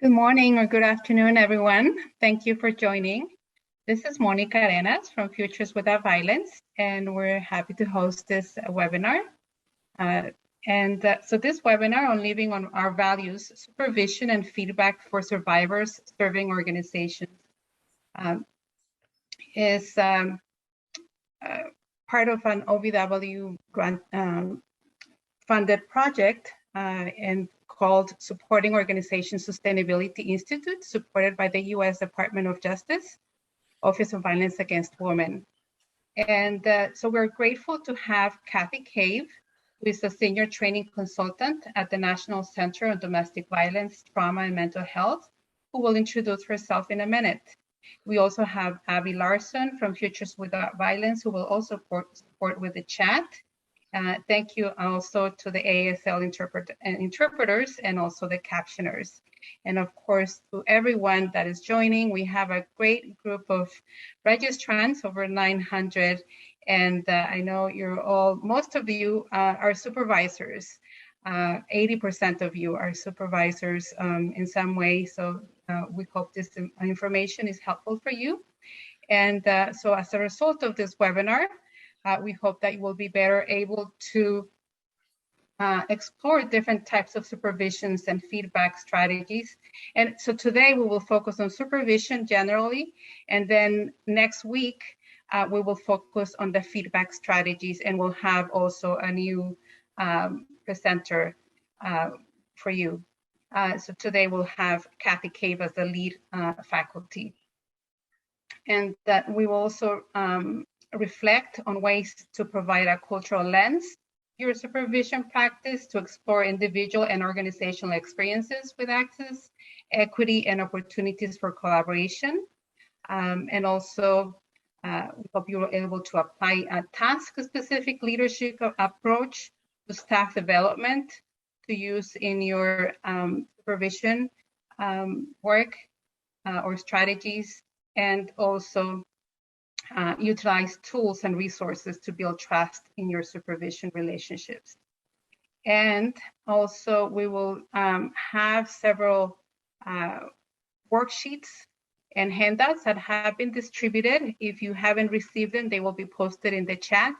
Good morning or good afternoon, everyone. Thank you for joining. This is Monica Arenas from Futures Without Violence, and we're happy to host this webinar. So this webinar on living on our values, supervision and feedback for survivors serving organizations is part of an OVW grant funded project and called Supporting Organization Sustainability Institute, supported by the U.S. Department of Justice, Office of Violence Against Women. And so we're grateful to have Kathy Cave, who is a senior training consultant at the National Center on Domestic Violence, Trauma, and Mental Health, who will introduce herself in a minute. We also have Abby Larson from Futures Without Violence, who will also support with the chat. Thank you also to the ASL interpreters and also the captioners. And of course, to everyone that is joining, we have a great group of registrants, over 900. And I know most of you are supervisors. 80% of you are supervisors in some way. So we hope this information is helpful for you. And so as a result of this webinar, we hope that you will be better able to explore different types of supervisions and feedback strategies. And so today we will focus on supervision generally, and then next week we will focus on the feedback strategies, and we'll have also a new presenter for you. So today we'll have Kathy Cave as the lead faculty. And that we will also reflect on ways to provide a cultural lens to your supervision practice to explore individual and organizational experiences with access, equity, and opportunities for collaboration. And also, we hope you are able to apply a task-specific leadership approach to staff development to use in your supervision work or strategies, and also utilize tools and resources to build trust in your supervision relationships. And also we will have several worksheets and handouts that have been distributed. If you haven't received them, they will be posted in the chat.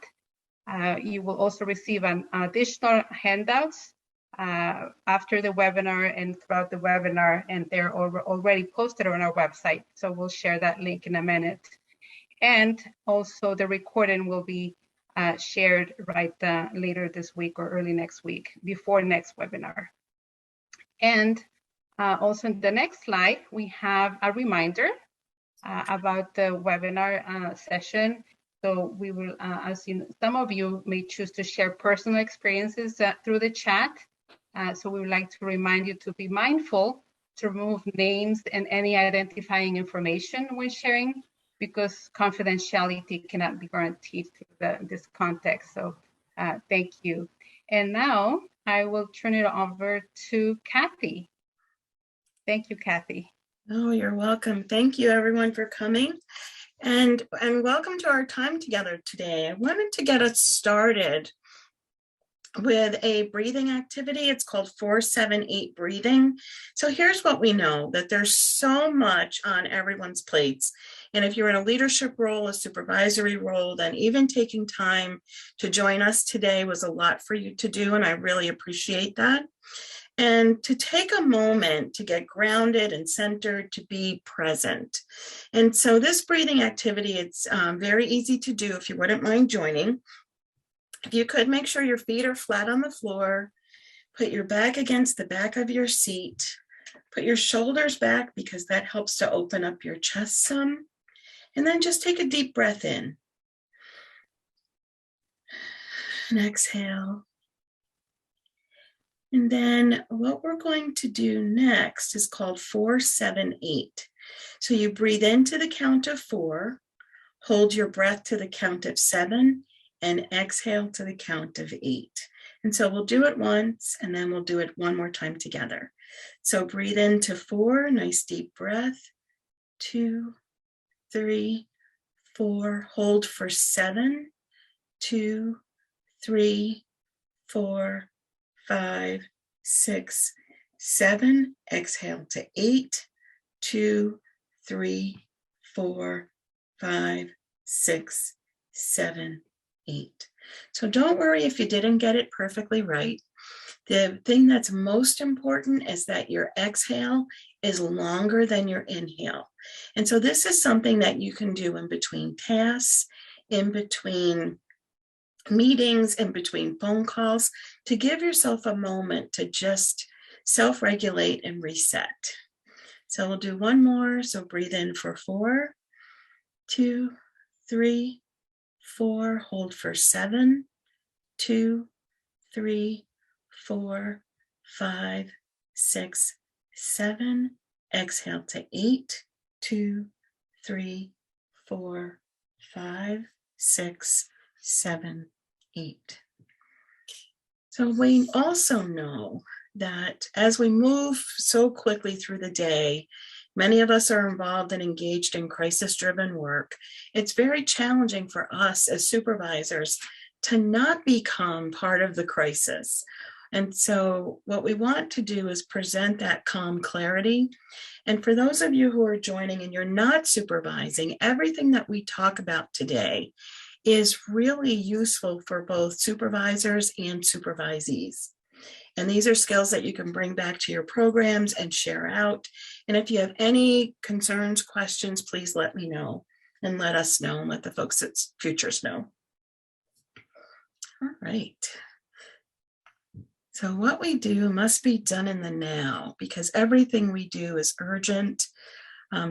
You will also receive an additional handouts after the webinar and throughout the webinar, and they're already posted on our website. So we'll share that link in a minute. And also the recording will be shared right later this week or early next week, before next webinar. And also in the next slide, we have a reminder about the webinar session. So we will, as you know, some of you may choose to share personal experiences through the chat. So we would like to remind you to be mindful to remove names and any identifying information when sharing, because confidentiality cannot be guaranteed through this context. So thank you. And now I will turn it over to Kathy. Thank you, Kathy. Oh, you're welcome. Thank you everyone for coming, and welcome to our time together today. I wanted to get us started with a breathing activity. It's called 4-7-8 breathing. So here's what we know, that there's so much on everyone's plates. And if you're in a leadership role, a supervisory role, then even taking time to join us today was a lot for you to do, and I really appreciate that. And to take a moment to get grounded and centered, to be present. And so this breathing activity, it's very easy to do if you wouldn't mind joining. If you could, make sure your feet are flat on the floor, put your back against the back of your seat, put your shoulders back because that helps to open up your chest some, and then just take a deep breath in. And exhale. And then what we're going to do next is called 4-7-8. So you breathe into the count of 4, hold your breath to the count of 7, and exhale to the count of 8. And so we'll do it once, and then we'll do it one more time together. So breathe into 4, nice deep breath, 2, 3, 4, hold for 7, 2, 3, 4, 5, 6, 7, exhale to 8, 2, 3, 4, 5, 6, 7, 8. So don't worry if you didn't get it perfectly right. The thing that's most important is that your exhale is longer than your inhale. And so this is something that you can do in between tasks, in between meetings, in between phone calls, to give yourself a moment to just self-regulate and reset. So we'll do one more. So breathe in for 4, 2, 3, 4. Hold for 7, 2, 3, 4, 5, 6, 7. Exhale to 8, 2, 3, 4, 5, 6, 7, 8. So we also know that as we move so quickly through the day, many of us are involved and engaged in crisis-driven work. It's very challenging for us as supervisors to not become part of the crisis. And so what we want to do is present that calm clarity. And for those of you who are joining and you're not supervising, everything that we talk about today is really useful for both supervisors and supervisees. And these are skills that you can bring back to your programs and share out. And if you have any concerns, questions, please let me know and let us know and let the folks at Futures know. All right. So what we do must be done in the now, because everything we do is urgent.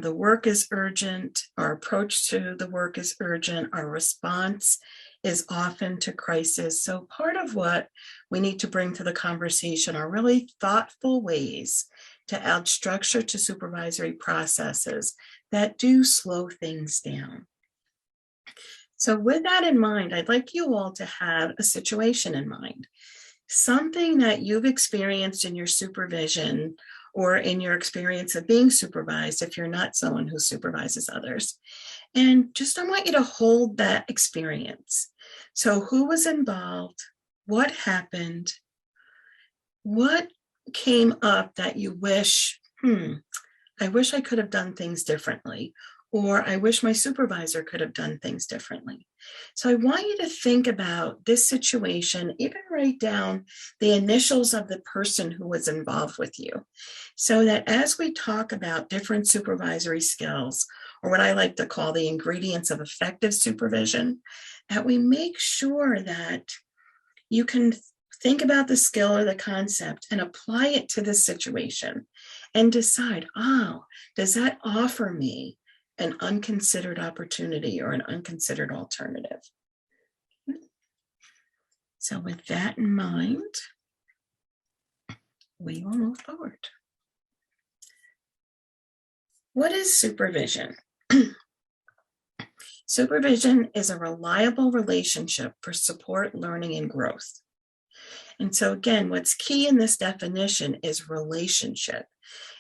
The work is urgent. Our approach to the work is urgent. Our response is often to crisis. So part of what we need to bring to the conversation are really thoughtful ways to add structure to supervisory processes that do slow things down. So with that in mind, I'd like you all to have a situation in mind, something that you've experienced in your supervision or in your experience of being supervised if you're not someone who supervises others. And just I want you to hold that experience. So who was involved? What happened? What came up that you wish, I wish I could have done things differently, or I wish my supervisor could have done things differently. So I want you to think about this situation, even write down the initials of the person who was involved with you, so that as we talk about different supervisory skills, or what I like to call the ingredients of effective supervision, that we make sure that you can think about the skill or the concept and apply it to this situation and decide, does that offer me an unconsidered opportunity or an unconsidered alternative? So with that in mind, we will move forward. What is supervision? Supervision is a reliable relationship for support, learning, and growth. And so again, what's key in this definition is relationship.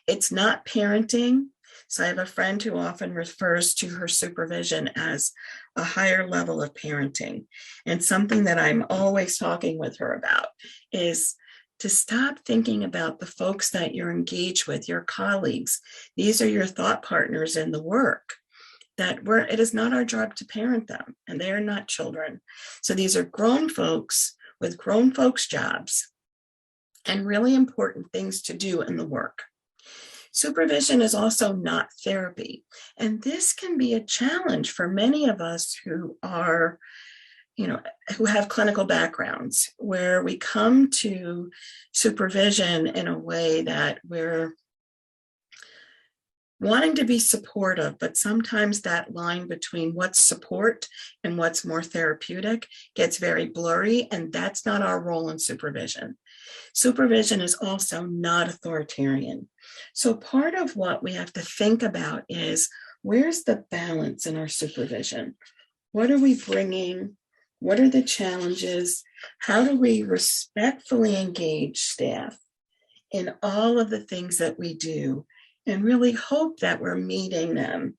It's not parenting. So I have a friend who often refers to her supervision as a higher level of parenting. And something that I'm always talking with her about is to stop thinking about the folks that you're engaged with, your colleagues. These are your thought partners in the work. It is not our job to parent them, and they are not children. So these are grown folks with grown folks' jobs and really important things to do in the work. Supervision is also not therapy. And this can be a challenge for many of us who are, who have clinical backgrounds, where we come to supervision in a way that we're wanting to be supportive, but sometimes that line between what's support and what's more therapeutic gets very blurry, and that's not our role in supervision. Supervision is also not authoritarian. So part of what we have to think about is, where's the balance in our supervision? What are we bringing? What are the challenges? How do we respectfully engage staff in all of the things that we do, and really hope that we're meeting them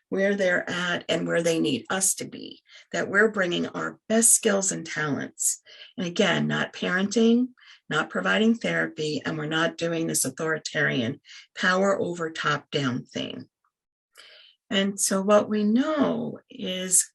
where they're at and where they need us to be, that we're bringing our best skills and talents. And again, not parenting, not providing therapy, and we're not doing this authoritarian power over top-down thing. And so what we know is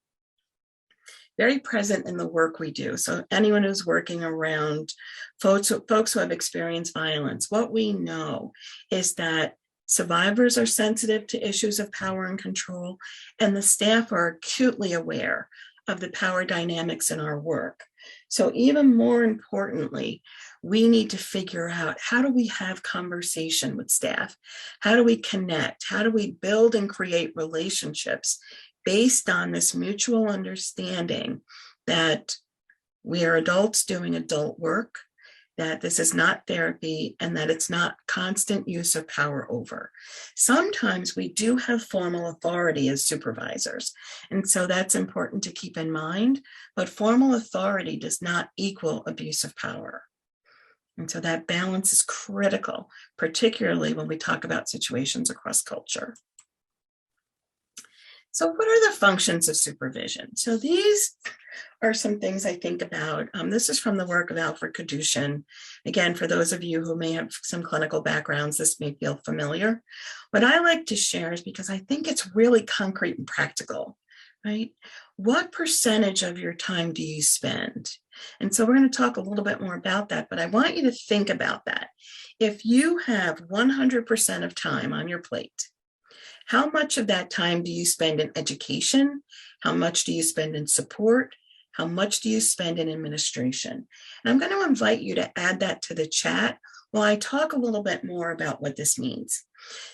very present in the work we do. So anyone who's working around folks who have experienced violence, what we know is that survivors are sensitive to issues of power and control, and the staff are acutely aware of the power dynamics in our work. So even more importantly, we need to figure out, how do we have conversation with staff? How do we connect? How do we build and create relationships based on this mutual understanding that we are adults doing adult work, that this is not therapy, and that it's not constant use of power over. Sometimes we do have formal authority as supervisors, and so that's important to keep in mind, but formal authority does not equal abuse of power. And so that balance is critical, particularly when we talk about situations across culture. So what are the functions of supervision? So these are some things I think about. This is from the work of Alfred Kadushin. Again, for those of you who may have some clinical backgrounds, this may feel familiar. What I like to share is, because I think it's really concrete and practical, right? What percentage of your time do you spend? And so we're going to talk a little bit more about that, but I want you to think about that. If you have 100% of time on your plate, how much of that time do you spend in education? How much do you spend in support? How much do you spend in administration? And I'm going to invite you to add that to the chat while I talk a little bit more about what this means.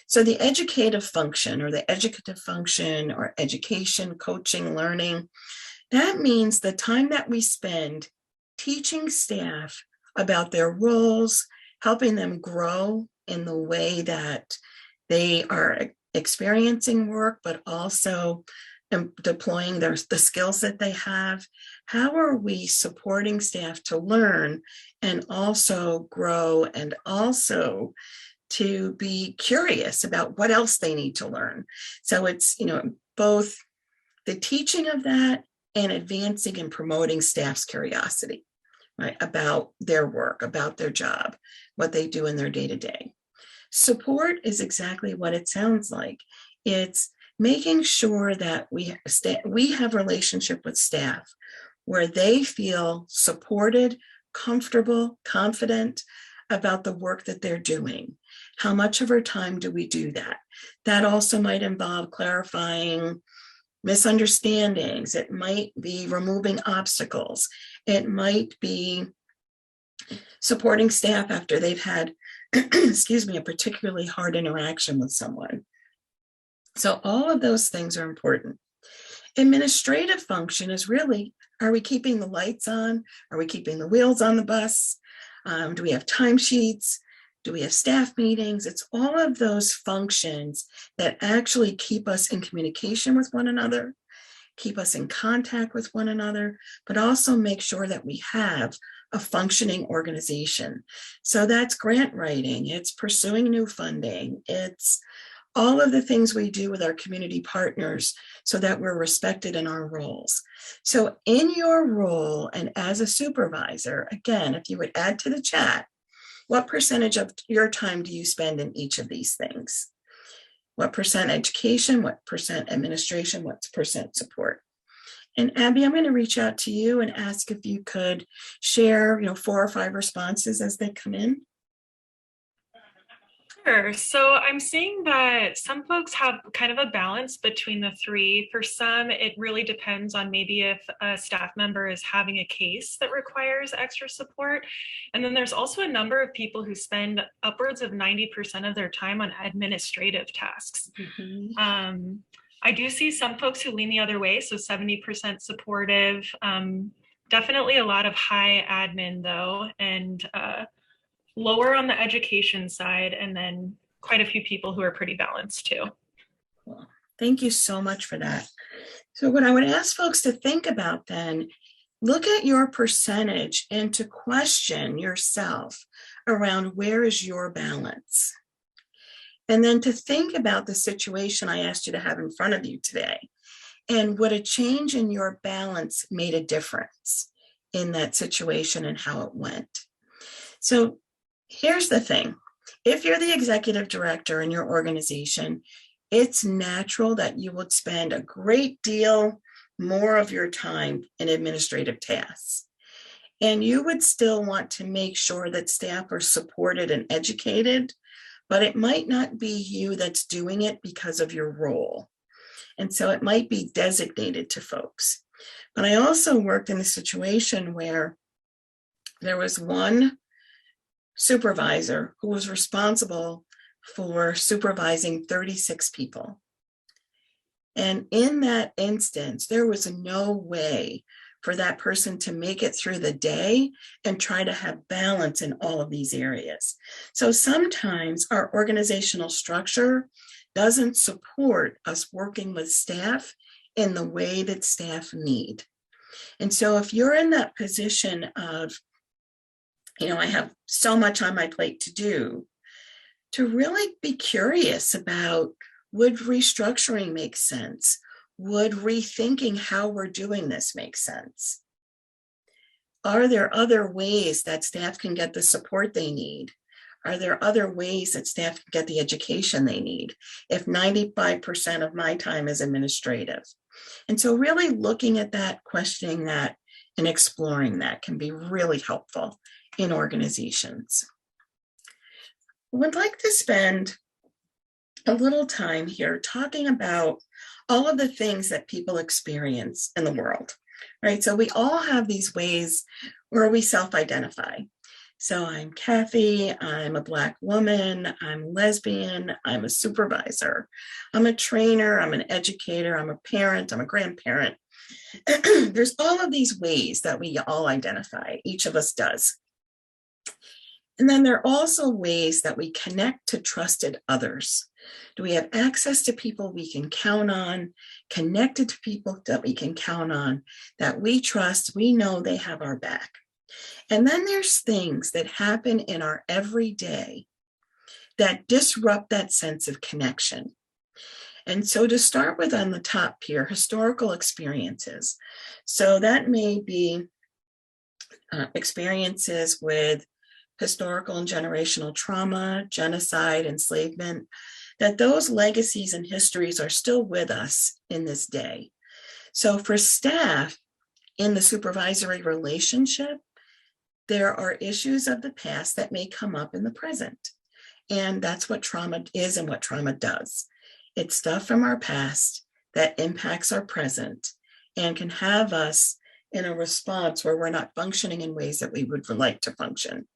So the educative function, or the educative function, or education, coaching, learning, that means the time that we spend teaching staff about their roles, helping them grow in the way that they are experiencing work, but also deploying the skills that they have. How are we supporting staff to learn and also grow, and also to be curious about what else they need to learn? So it's, both the teaching of that and advancing and promoting staff's curiosity, right, about their work, about their job, what they do in their day-to-day. Support is exactly what it sounds like. It's making sure that we have relationship with staff where they feel supported, comfortable, confident about the work that they're doing. How much of our time do we do that? That also might involve clarifying misunderstandings. It might be removing obstacles. It might be supporting staff after they've had a particularly hard interaction with someone. So all of those things are important. Administrative function is really, are we keeping the lights on? Are we keeping the wheels on the bus? Do we have timesheets? Do we have staff meetings? It's all of those functions that actually keep us in communication with one another, keep us in contact with one another, but also make sure that we have a functioning organization. So that's grant writing, it's pursuing new funding, it's all of the things we do with our community partners so that we're respected in our roles. So in your role and as a supervisor, again, if you would add to the chat, what percentage of your time do you spend in each of these things? What percent education, what percent administration, what percent support? And Abby, I'm going to reach out to you and ask if you could share, 4 or 5 responses as they come in. Sure. So I'm seeing that some folks have kind of a balance between the 3. For some, it really depends on maybe if a staff member is having a case that requires extra support. And then there's also a number of people who spend upwards of 90% of their time on administrative tasks. Mm-hmm. I do see some folks who lean the other way, so 70% supportive. Definitely a lot of high admin though, and lower on the education side, and then quite a few people who are pretty balanced too. Well, thank you so much for that. So what I would ask folks to think about then, look at your percentage and to question yourself around where is your balance. And then to think about the situation I asked you to have in front of you today, and would a change in your balance made a difference in that situation and how it went. So here's the thing. If you're the executive director in your organization, it's natural that you would spend a great deal more of your time in administrative tasks. And you would still want to make sure that staff are supported and educated, but it might not be you that's doing it because of your role. And so it might be designated to folks. But I also worked in a situation where there was one supervisor who was responsible for supervising 36 people. And in that instance, there was no way for that person to make it through the day and try to have balance in all of these areas. So sometimes our organizational structure doesn't support us working with staff in the way that staff need. And so if you're in that position of, I have so much on my plate to do, to really be curious about, would restructuring make sense? Would rethinking how we're doing this make sense? Are there other ways that staff can get the support they need? Are there other ways that staff can get the education they need if 95% of my time is administrative? And so really looking at that, questioning that, and exploring that can be really helpful in organizations. I would like to spend a little time here talking about all of the things that people experience in the world, right? So we all have these ways where we self-identify. So I'm Kathy, I'm a Black woman, I'm lesbian, I'm a supervisor, I'm a trainer, I'm an educator, I'm a parent, I'm a grandparent. There's all of these ways that we all identify, each of us does. And then there are also ways that we connect to trusted others. Do we have access to people we can count on, connected to people that we can count on, that we trust, we know they have our back? And then there's things that happen in our everyday that disrupt that sense of connection. And so to start with on the top here, historical experiences. So that may be experiences with historical and generational trauma, genocide, enslavement, that those legacies and histories are still with us in this day. So for staff in the supervisory relationship, there are issues of the past that may come up in the present. And that's what trauma is and what trauma does. It's stuff from our past that impacts our present and can have us in a response where we're not functioning in ways that we would like to function.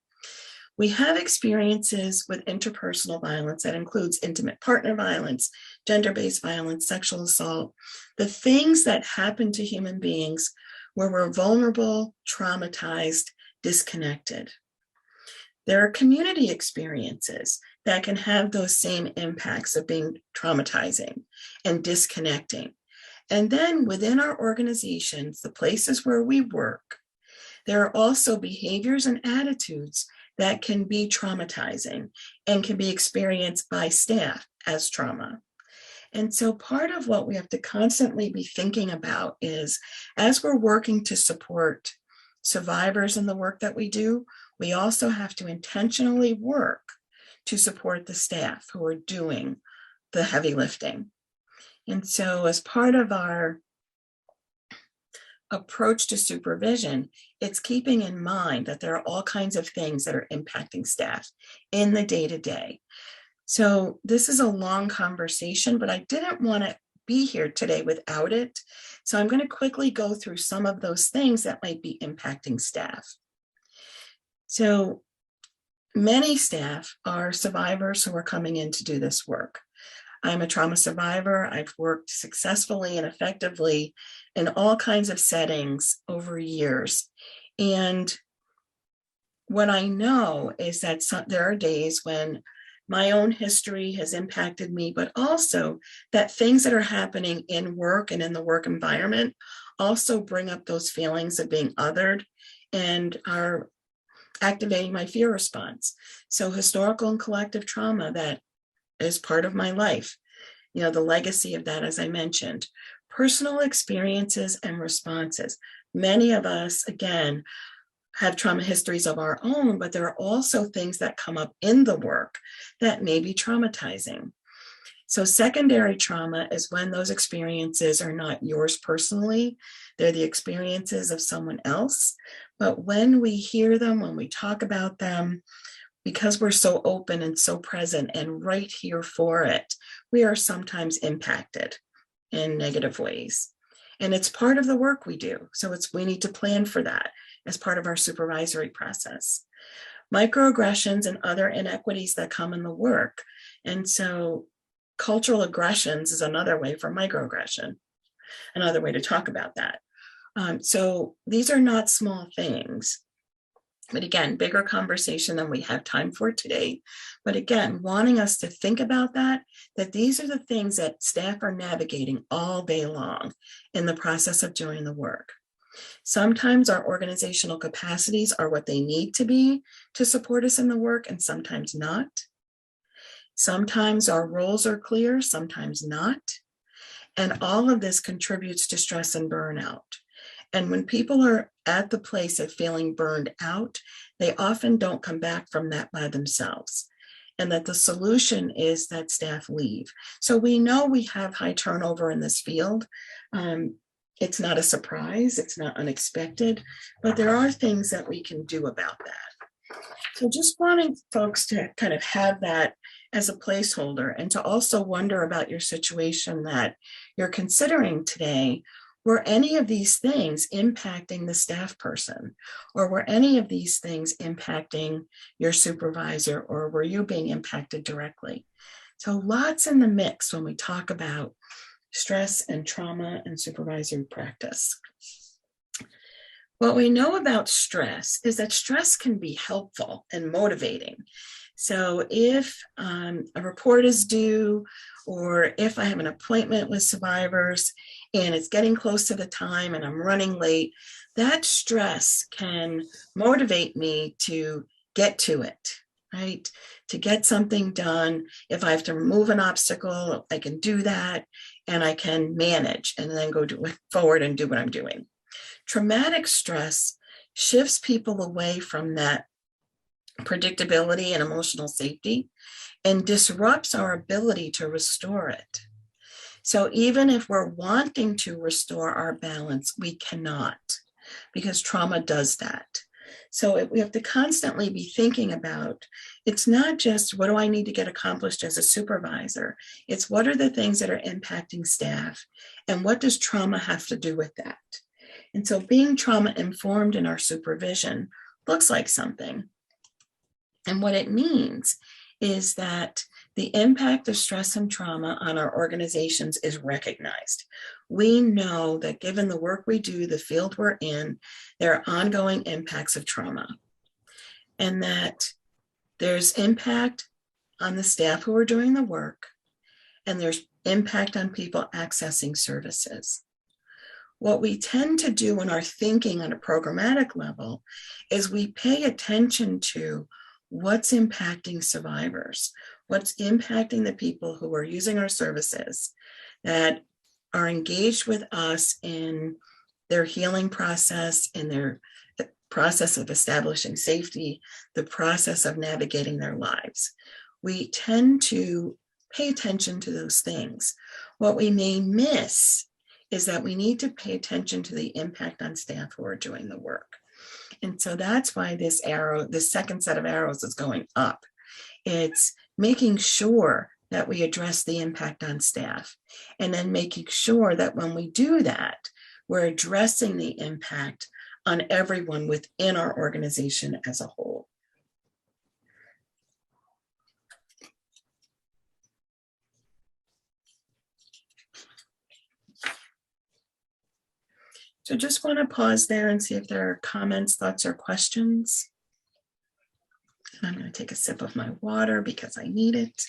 We have experiences with interpersonal violence that includes intimate partner violence, gender-based violence, sexual assault, the things that happen to human beings where we're vulnerable, traumatized, disconnected. There are community experiences that can have those same impacts of being traumatizing and disconnecting. And then within our organizations, the places where we work, there are also behaviors and attitudes that can be traumatizing and can be experienced by staff as trauma. And so part of what we have to constantly be thinking about is, as we're working to support survivors in the work that we do, we also have to intentionally work to support the staff who are doing the heavy lifting. And so as part of our approach to supervision, it's keeping in mind that there are all kinds of things that are impacting staff in the day-to-day. So this is a long conversation, but I didn't want to be here today without it. So I'm going to quickly go through some of those things that might be impacting staff. So many staff are survivors who are coming in to do this work. I'm a trauma survivor. I've worked successfully and effectively in all kinds of settings over years. And what I know is that there are days when my own history has impacted me, but also that things that are happening in work and in the work environment also bring up those feelings of being othered and are activating my fear response. So historical and collective trauma that is part of my life, the legacy of that, as I mentioned, personal experiences and responses. Many of us, again, have trauma histories of our own, but there are also things that come up in the work that may be traumatizing. So secondary trauma is when those experiences are not yours personally, they're the experiences of someone else. But when we hear them, when we talk about them, because we're so open and so present and right here for it, we are sometimes impacted in negative ways. And it's part of the work we do. So we need to plan for that as part of our supervisory process. Microaggressions and other inequities that come in the work. And so cultural aggressions is another way for microaggression, another way to talk about that. So these are not small things. But again, bigger conversation than we have time for today. But again, wanting us to think about that these are the things that staff are navigating all day long in the process of doing the work. Sometimes our organizational capacities are what they need to be to support us in the work, and sometimes not. Sometimes our roles are clear, sometimes not. And all of this contributes to stress and burnout. And when people are at the place of feeling burned out, they often don't come back from that by themselves. And that the solution is that staff leave. So we know we have high turnover in this field. It's not a surprise, it's not unexpected, but there are things that we can do about that. So just wanting folks to kind of have that as a placeholder, and to also wonder about your situation that you're considering today. Were any of these things impacting the staff person, or were any of these things impacting your supervisor, or were you being impacted directly? So lots in the mix when we talk about stress and trauma and supervisory practice. What we know about stress is that stress can be helpful and motivating. So if a report is due, or if I have an appointment with survivors and it's getting close to the time and I'm running late, that stress can motivate me to get to it, right? To get something done. If I have to remove an obstacle, I can do that, and I can manage and then go forward and do what I'm doing. Traumatic stress shifts people away from that predictability and emotional safety and disrupts our ability to restore it. So even if we're wanting to restore our balance, we cannot, because trauma does that. So we have to constantly be thinking about, it's not just what do I need to get accomplished as a supervisor, it's what are the things that are impacting staff, and what does trauma have to do with that? And so being trauma informed in our supervision looks like something. And what it means is that the impact of stress and trauma on our organizations is recognized. We know that given the work we do, the field we're in, there are ongoing impacts of trauma, and that there's impact on the staff who are doing the work, and there's impact on people accessing services. What we tend to do in our thinking on a programmatic level is we pay attention to what's impacting survivors, what's impacting the people who are using our services, that are engaged with us in their healing process, in their process of establishing safety, the process of navigating their lives. We tend to pay attention to those things. What we may miss is that we need to pay attention to the impact on staff who are doing the work. And so that's why this arrow, this second set of arrows is going up. It's making sure that we address the impact on staff, and then making sure that when we do that, we're addressing the impact on everyone within our organization as a whole. So just want to pause there and see if there are comments, thoughts, or questions. I'm going to take a sip of my water because I need it.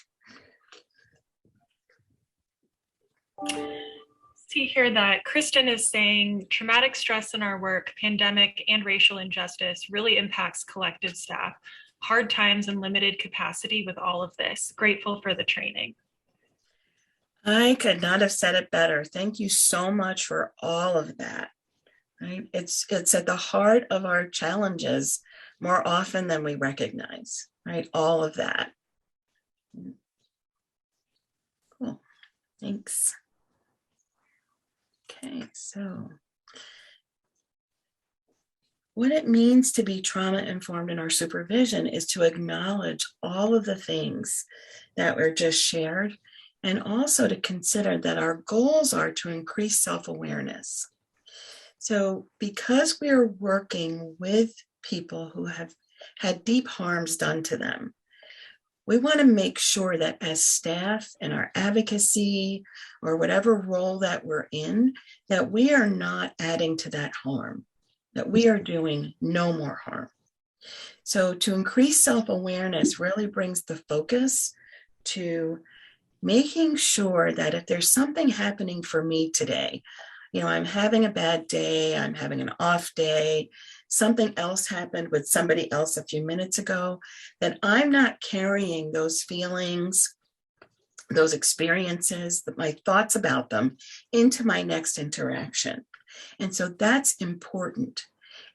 See here that Kristen is saying traumatic stress in our work, pandemic, and racial injustice really impacts collective staff. Hard times and limited capacity with all of this. Grateful for the training. I could not have said it better. Thank you so much for all of that. right? It's at the heart of our challenges more often than we recognize, right? All of that. Cool, thanks. Okay, so what it means to be trauma-informed in our supervision is to acknowledge all of the things that were just shared, and also to consider that our goals are to increase self-awareness. So because we're working with people who have had deep harms done to them, we want to make sure that as staff in our advocacy or whatever role that we're in, that we are not adding to that harm, that we are doing no more harm. So to increase self-awareness really brings the focus to making sure that if there's something happening for me today, I'm having a bad day, I'm having an off day, something else happened with somebody else a few minutes ago, that I'm not carrying those feelings, those experiences, my thoughts about them into my next interaction. And so that's important.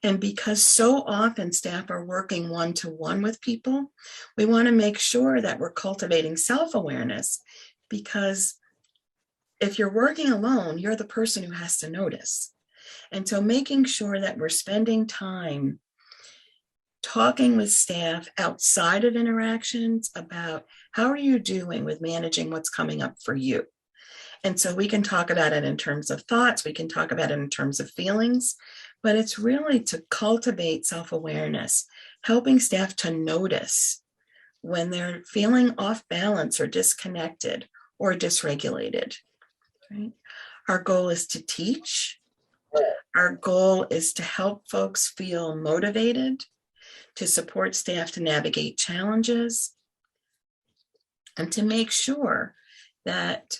And because so often staff are working one-to-one with people, we want to make sure that we're cultivating self-awareness, because if you're working alone, you're the person who has to notice. And so making sure that we're spending time talking with staff outside of interactions about how are you doing with managing what's coming up for you. And so we can talk about it in terms of thoughts, we can talk about it in terms of feelings, but it's really to cultivate self-awareness, helping staff to notice when they're feeling off balance or disconnected or dysregulated. Right? Our goal is to teach. Our goal is to help folks feel motivated, to support staff to navigate challenges, and to make sure that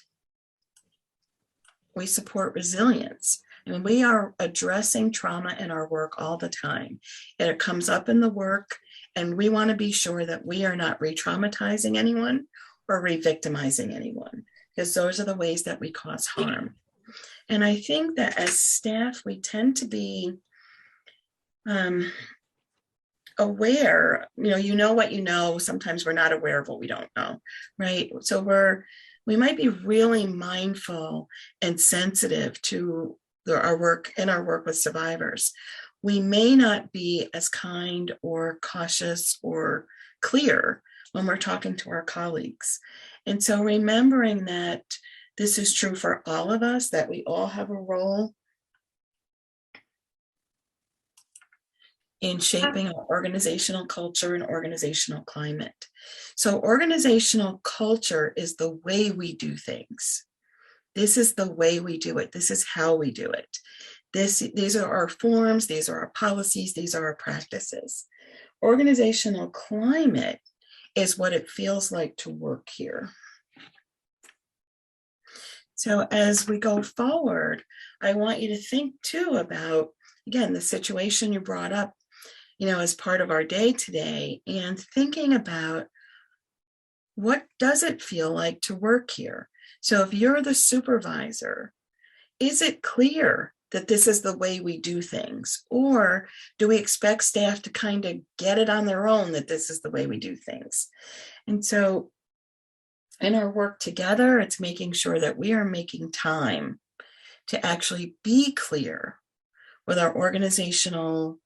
we support resilience. And we are addressing trauma in our work all the time. And it comes up in the work, and we want to be sure that we are not re-traumatizing anyone or re-victimizing anyone, because those are the ways that we cause harm. And I think that as staff, we tend to be aware, you know what you know, sometimes we're not aware of what we don't know, right? So we might be really mindful and sensitive to our work with survivors. We may not be as kind or cautious or clear when we're talking to our colleagues. And so remembering that this is true for all of us, that we all have a role in shaping our organizational culture and organizational climate. So organizational culture is the way we do things. This is the way we do it. This is how we do it. These are our forms, these are our policies, these are our practices. Organizational climate is what it feels like to work here. So as we go forward, I want you to think too about, again, the situation you brought up, as part of our day today, and thinking about what does it feel like to work here? So if you're the supervisor, is it clear that this is the way we do things? Or do we expect staff to kind of get it on their own that this is the way we do things? And so in our work together, it's making sure that we are making time to actually be clear with our organizational,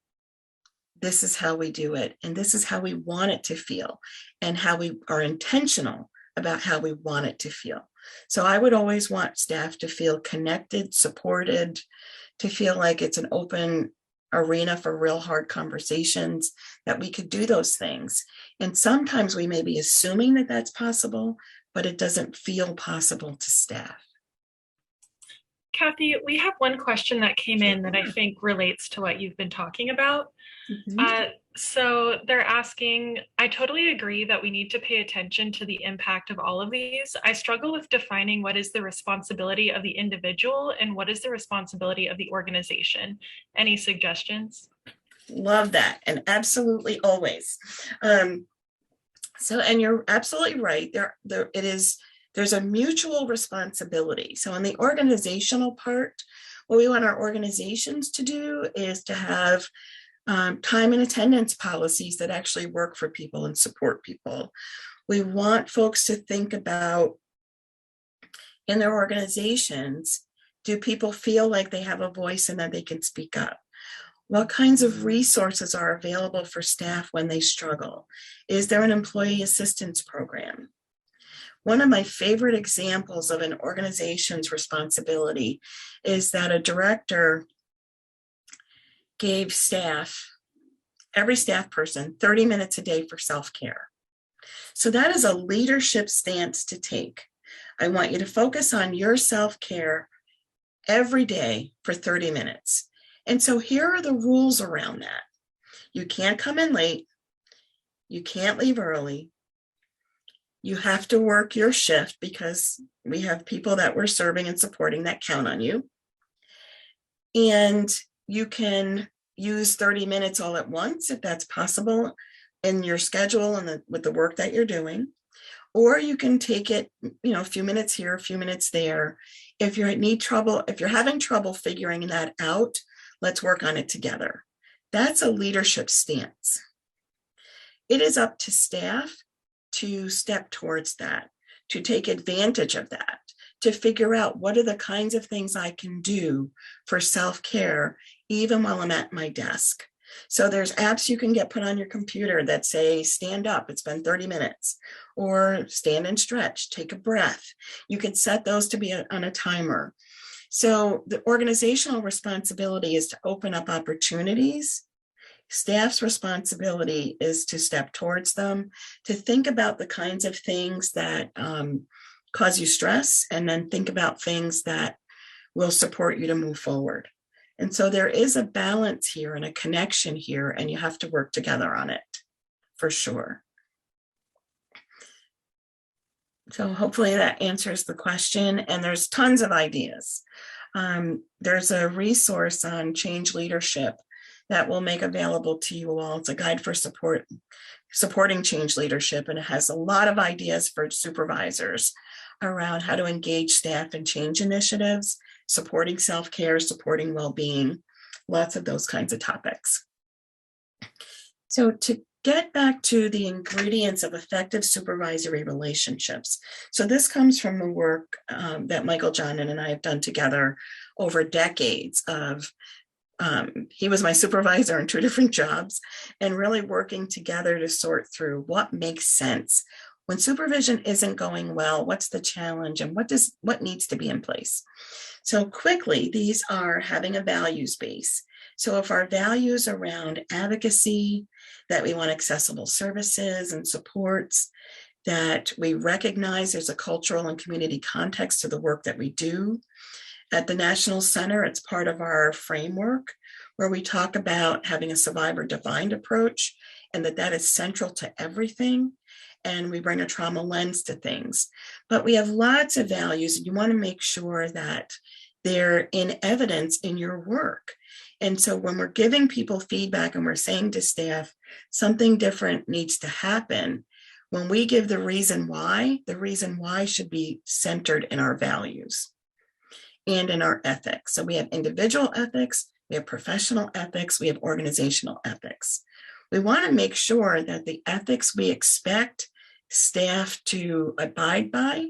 this is how we do it, and this is how we want it to feel, and how we are intentional about how we want it to feel. So I would always want staff to feel connected, supported, to feel like it's an open arena for real hard conversations, that we could do those things. And sometimes we may be assuming that that's possible, but it doesn't feel possible to staff. Kathy, we have one question that came in that I think relates to what you've been talking about. So they're asking, I totally agree that we need to pay attention to the impact of all of these. I struggle with defining what is the responsibility of the individual and what is the responsibility of the organization. Any suggestions? Love that, and absolutely always. And you're absolutely right. There's there's a mutual responsibility. So in the organizational part, what we want our organizations to do is to have time and attendance policies that actually work for people and support people. We want folks to think about, in their organizations, do people feel like they have a voice and that they can speak up? What kinds of resources are available for staff when they struggle? Is there an employee assistance program? One of my favorite examples of an organization's responsibility is that a director gave staff, every staff person, 30 minutes a day for self-care. So that is a leadership stance to take. I want you to focus on your self-care every day for 30 minutes. And so here are the rules around that. You can't come in late. You can't leave early. You have to work your shift because we have people that we're serving and supporting that count on you. And you can use 30 minutes all at once if that's possible in your schedule and with the work that you're doing. Or you can take it, a few minutes here, a few minutes there. If you're having trouble figuring that out, let's work on it together. That's a leadership stance. It is up to staff to step towards that, to take advantage of that, to figure out what are the kinds of things I can do for self-care, even while I'm at my desk. So there's apps you can get put on your computer that say, stand up, it's been 30 minutes, or stand and stretch, take a breath. You can set those to be on a timer. So the organizational responsibility is to open up opportunities. Staff's responsibility is to step towards them, to think about the kinds of things that cause you stress, and then think about things that will support you to move forward. And so there is a balance here and a connection here, and you have to work together on it, for sure. So hopefully that answers the question, and there's tons of ideas. There's a resource on change leadership that we'll make available to you all. It's a guide for supporting change leadership, and it has a lot of ideas for supervisors around how to engage staff in change initiatives, supporting self-care, supporting well-being, lots of those kinds of topics. So to get back to the ingredients of effective supervisory relationships. So this comes from the work that Michael Johnen and I have done together over decades of he was my supervisor in 2 different jobs, and really working together to sort through what makes sense. When supervision isn't going well, what's the challenge and what needs to be in place? So quickly, these are having a values base. So if our values around advocacy, that we want accessible services and supports, that we recognize there's a cultural and community context to the work that we do. At the National Center, it's part of our framework where we talk about having a survivor-defined approach, and that is central to everything. And we bring a trauma lens to things. But we have lots of values, and you want to make sure that they're in evidence in your work. And so when we're giving people feedback and we're saying to staff, something different needs to happen, when we give the reason why should be centered in our values and in our ethics. So we have individual ethics, we have professional ethics, we have organizational ethics. We want to make sure that the ethics we expect staff to abide by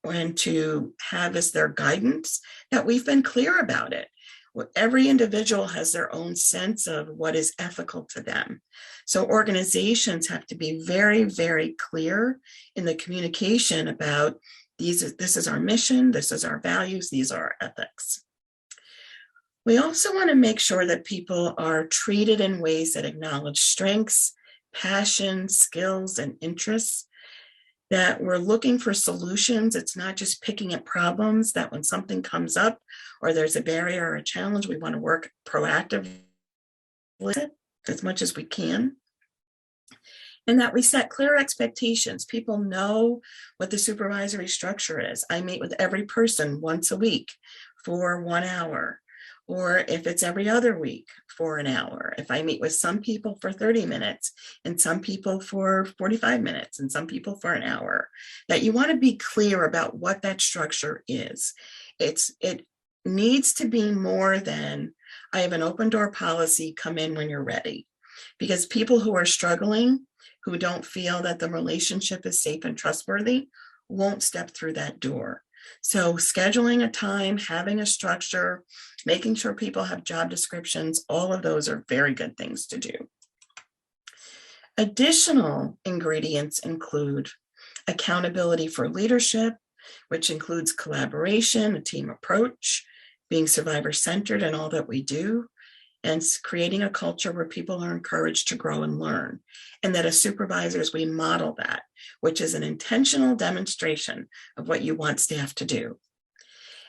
and to have as their guidance, that we've been clear about it. Every individual has their own sense of what is ethical to them. So organizations have to be very, very clear in the communication about this is our mission, this is our values, these are our ethics. We also want to make sure that people are treated in ways that acknowledge strengths, passions, skills, and interests, that we're looking for solutions. It's not just picking at problems, that when something comes up or there's a barrier or a challenge, we want to work proactively with it as much as we can. And that we set clear expectations. People know what the supervisory structure is. I meet with every person once a week for 1 hour. or if it's every other week for an hour, if I meet with some people for 30 minutes and some people for 45 minutes and some people for an hour, that you want to be clear about what that structure is. It needs to be more than, I have an open door policy, come in when you're ready. Because people who are struggling, who don't feel that the relationship is safe and trustworthy, won't step through that door. So scheduling a time, having a structure, making sure people have job descriptions, all of those are very good things to do. Additional ingredients include accountability for leadership, which includes collaboration, a team approach, being survivor-centered in all that we do, and creating a culture where people are encouraged to grow and learn. And that as supervisors, we model that, which is an intentional demonstration of what you want staff to do.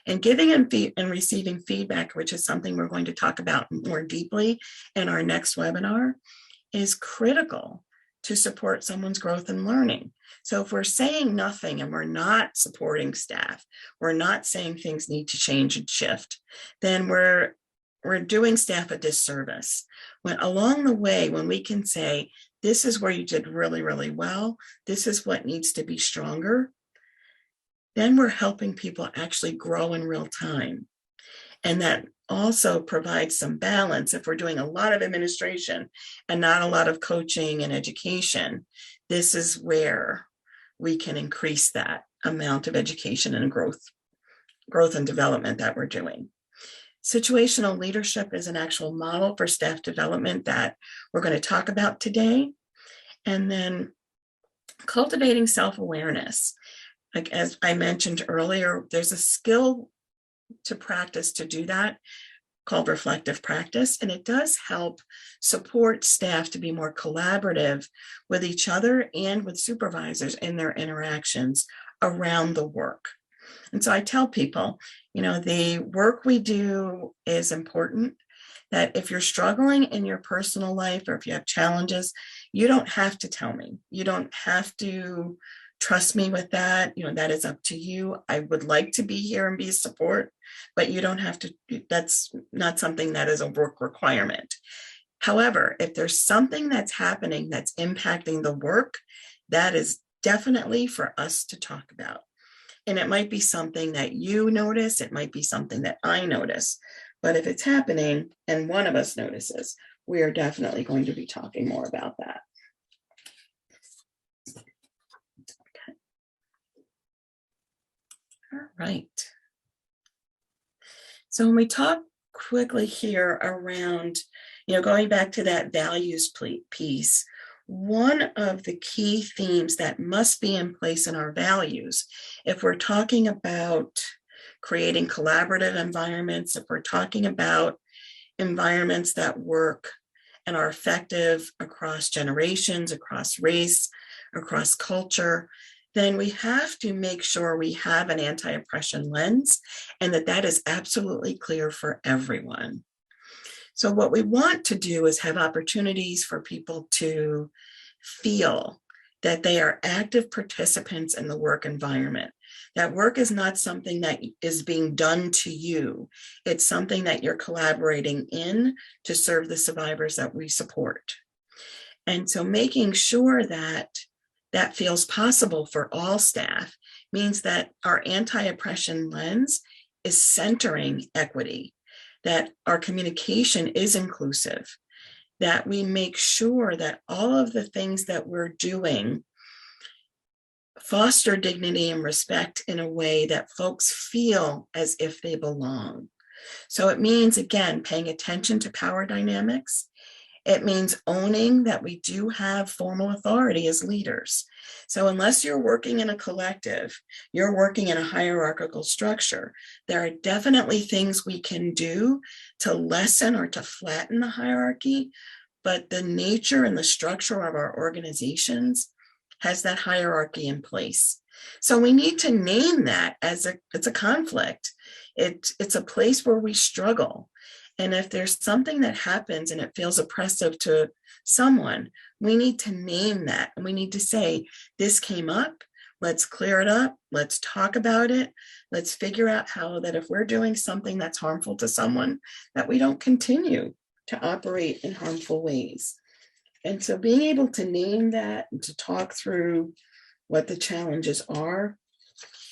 And giving and receiving feedback, which is something we're going to talk about more deeply in our next webinar, is critical to support someone's growth and learning. So if we're saying nothing and we're not supporting staff, we're not saying things need to change and shift, then we're doing staff a disservice. When along the way, when we can say, this is where you did really, really well, this is what needs to be stronger, then we're helping people actually grow in real time. And that also provides some balance. If we're doing a lot of administration and not a lot of coaching and education, this is where we can increase that amount of education and growth and development that we're doing. Situational leadership is an actual model for staff development that we're going to talk about today. And then cultivating self-awareness. Like as I mentioned earlier, there's a skill to practice to do that called reflective practice. And it does help support staff to be more collaborative with each other and with supervisors in their interactions around the work. And so I tell people, the work we do is important, that if you're struggling in your personal life or if you have challenges, you don't have to tell me. You don't have to trust me with that. That is up to you. I would like to be here and be a support, but you don't have to. That's not something that is a work requirement. However, if there's something that's happening that's impacting the work, that is definitely for us to talk about. And it might be something that you notice, it might be something that I notice, but if it's happening and one of us notices, we are definitely going to be talking more about that. Okay. All right. So when we talk quickly here around, going back to that values piece, one of the key themes that must be in place in our values, if we're talking about creating collaborative environments, if we're talking about environments that work and are effective across generations, across race, across culture, then we have to make sure we have an anti-oppression lens and that is absolutely clear for everyone. So what we want to do is have opportunities for people to feel that they are active participants in the work environment. That work is not something that is being done to you. It's something that you're collaborating in to serve the survivors that we support. And so making sure that that feels possible for all staff means that our anti-oppression lens is centering equity, that our communication is inclusive, that we make sure that all of the things that we're doing foster dignity and respect in a way that folks feel as if they belong. So it means, again, paying attention to power dynamics. It means owning that we do have formal authority as leaders. So unless you're working in a collective, you're working in a hierarchical structure, there are definitely things we can do to lessen or to flatten the hierarchy, but the nature and the structure of our organizations has that hierarchy in place. So we need to name that as it's a conflict. It's a place where we struggle. And if there's something that happens and it feels oppressive to someone, we need to name that. And we need to say, this came up. Let's clear it up. Let's talk about it. Let's figure out how that if we're doing something that's harmful to someone, that we don't continue to operate in harmful ways. And so being able to name that and to talk through what the challenges are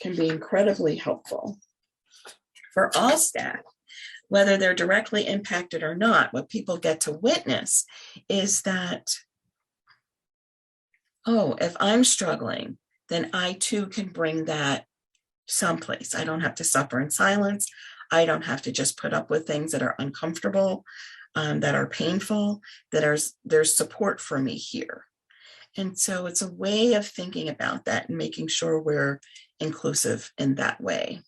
can be incredibly helpful for all staff, whether they're directly impacted or not. What people get to witness is that, oh, if I'm struggling, then I too can bring that someplace. I don't have to suffer in silence. I don't have to just put up with things that are uncomfortable, that are painful, there's support for me here. And so it's a way of thinking about that and making sure we're inclusive in that way.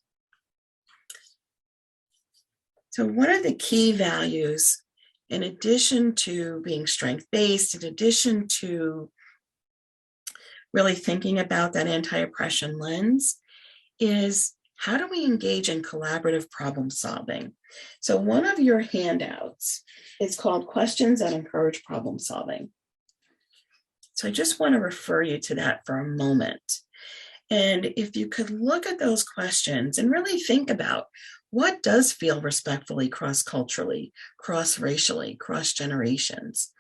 So one of the key values, in addition to being strength-based, in addition to really thinking about that anti-oppression lens, is how do we engage in collaborative problem solving? So one of your handouts is called Questions That Encourage Problem Solving. So I just want to refer you to that for a moment. And if you could look at those questions and really think about what does feel respectfully cross-culturally, cross-racially, cross-generations.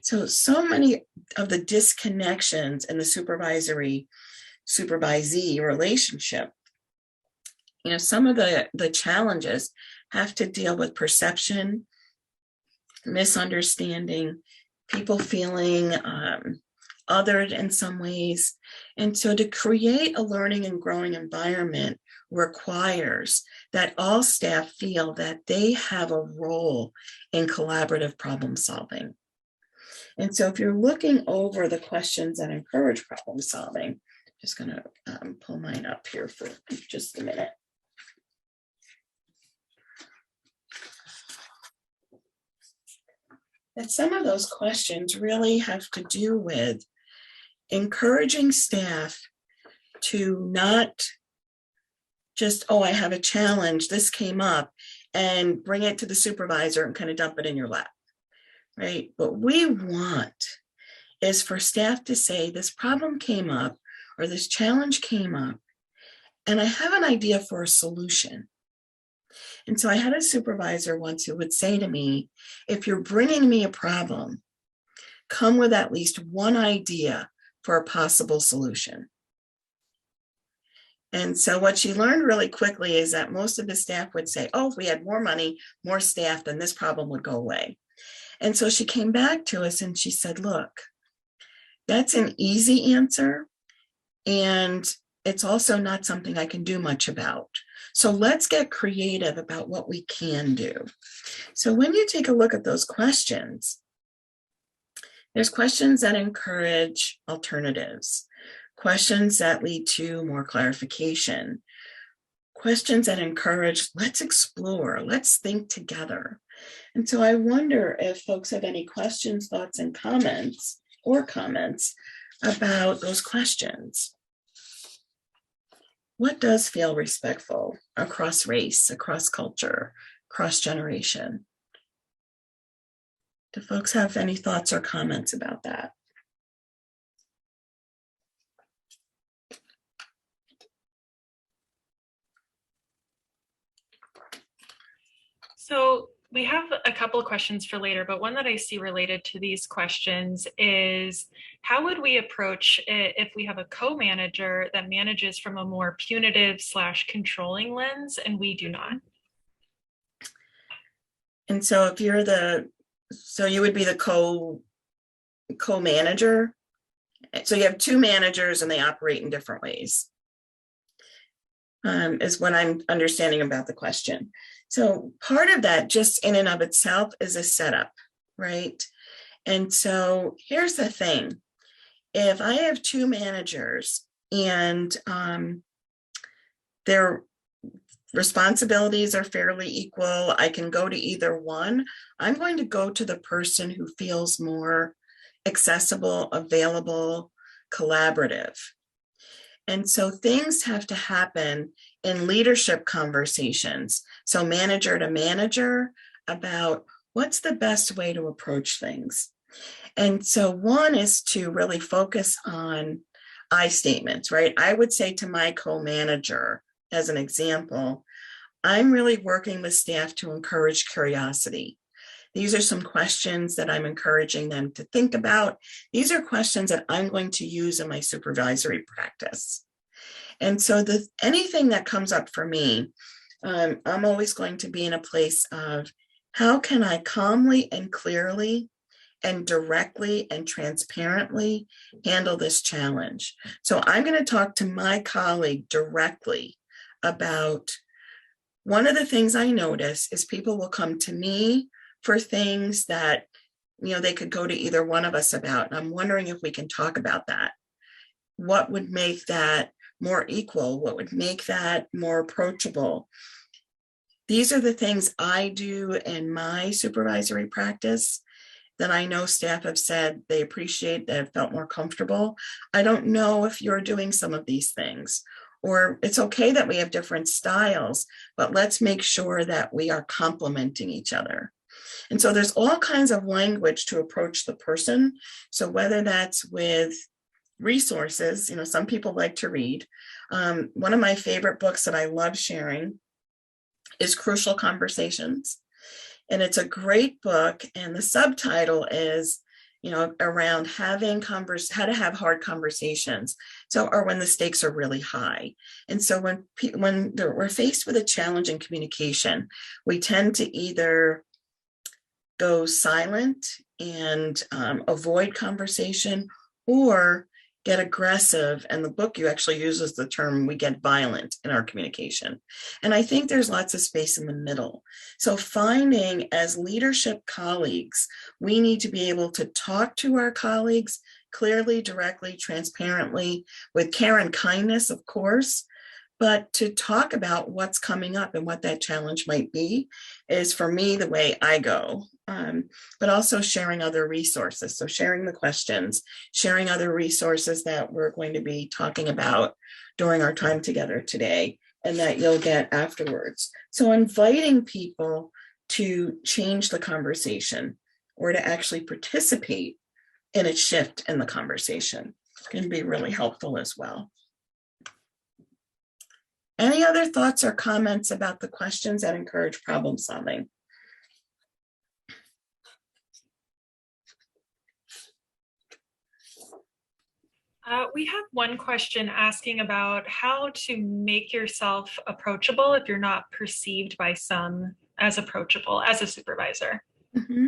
So many of the disconnections in the supervisee relationship, some of the challenges have to deal with perception, misunderstanding, people feeling othered in some ways. And so to create a learning and growing environment requires that all staff feel that they have a role in collaborative problem solving. And so if you're looking over the questions that encourage problem solving, just going to pull mine up here for just a minute. That some of those questions really have to do with encouraging staff to not just, oh, I have a challenge, this came up, and bring it to the supervisor and kind of dump it in your lap, right? What we want is for staff to say, this problem came up, or this challenge came up, and I have an idea for a solution. And so I had a supervisor once who would say to me, if you're bringing me a problem, come with at least one idea for a possible solution. And so what she learned really quickly is that most of the staff would say, oh, if we had more money, more staff, then this problem would go away. And so she came back to us and she said, look, that's an easy answer. And it's also not something I can do much about. So let's get creative about what we can do. So when you take a look at those questions, there's questions that encourage alternatives, questions that lead to more clarification, questions that encourage, let's explore, let's think together. And so I wonder if folks have any questions, thoughts, and comments about those questions. What does feel respectful across race, across culture, across generation? Do folks have any thoughts or comments about that? So we have a couple of questions for later, but one that I see related to these questions is, how would we approach it if we have a co-manager that manages from a more punitive / controlling lens and we do not? And so if you're so you would be the co-manager. So you have two managers and they operate in different ways, is what I'm understanding about the question. So part of that just in and of itself is a setup, right? And so here's the thing. If I have two managers and their responsibilities are fairly equal, I can go to either one. I'm going to go to the person who feels more accessible, available, collaborative. And so things have to happen in leadership conversations. So manager to manager about what's the best way to approach things. And so one is to really focus on I statements, right? I would say to my co-manager, as an example, I'm really working with staff to encourage curiosity. These are some questions that I'm encouraging them to think about. These are questions that I'm going to use in my supervisory practice. And so anything that comes up for me, I'm always going to be in a place of how can I calmly and clearly and directly and transparently handle this challenge. So I'm going to talk to my colleague directly about one of the things I notice is people will come to me for things that, they could go to either one of us about. And I'm wondering if we can talk about that. What would make that more equal? What would make that more approachable? These are the things I do in my supervisory practice that I know staff have said they appreciate, that have felt more comfortable. I don't know if you're doing some of these things, or it's okay that we have different styles, but let's make sure that we are complementing each other. And so there's all kinds of language to approach the person. So whether that's with resources, some people like to read. One of my favorite books that I love sharing is Crucial Conversations. And it's a great book. And the subtitle is, around how to have hard conversations. Or when the stakes are really high. And so when we're faced with a challenge in communication, we tend to either go silent and avoid conversation, or get aggressive. And the book you actually uses the term, we get violent in our communication. And I think there's lots of space in the middle. So finding, as leadership colleagues, we need to be able to talk to our colleagues clearly, directly, transparently, with care and kindness, of course, but to talk about what's coming up and what that challenge might be is, for me, the way I go. But also sharing other resources. So sharing the questions, sharing other resources that we're going to be talking about during our time together today, and that you'll get afterwards. So inviting people to change the conversation or to actually participate in a shift in the conversation can be really helpful as well. Any other thoughts or comments about the questions that encourage problem solving? We have one question asking about how to make yourself approachable if you're not perceived by some as approachable as a supervisor. Mm-hmm.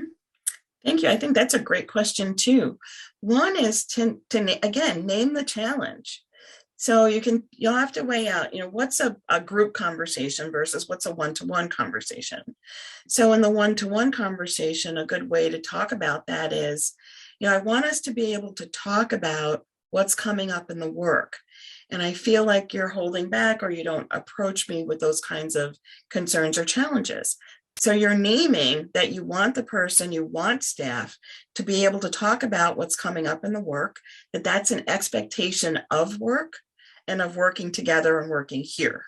Thank you. I think that's a great question too. One is to again, name the challenge. So you'll have to weigh out, what's a group conversation versus what's a one-to-one conversation. So in the one-to-one conversation, a good way to talk about that is, I want us to be able to talk about what's coming up in the work. And I feel like you're holding back, or you don't approach me with those kinds of concerns or challenges. So you're naming that you want staff to be able to talk about what's coming up in the work, that's an expectation of work and of working together and working here.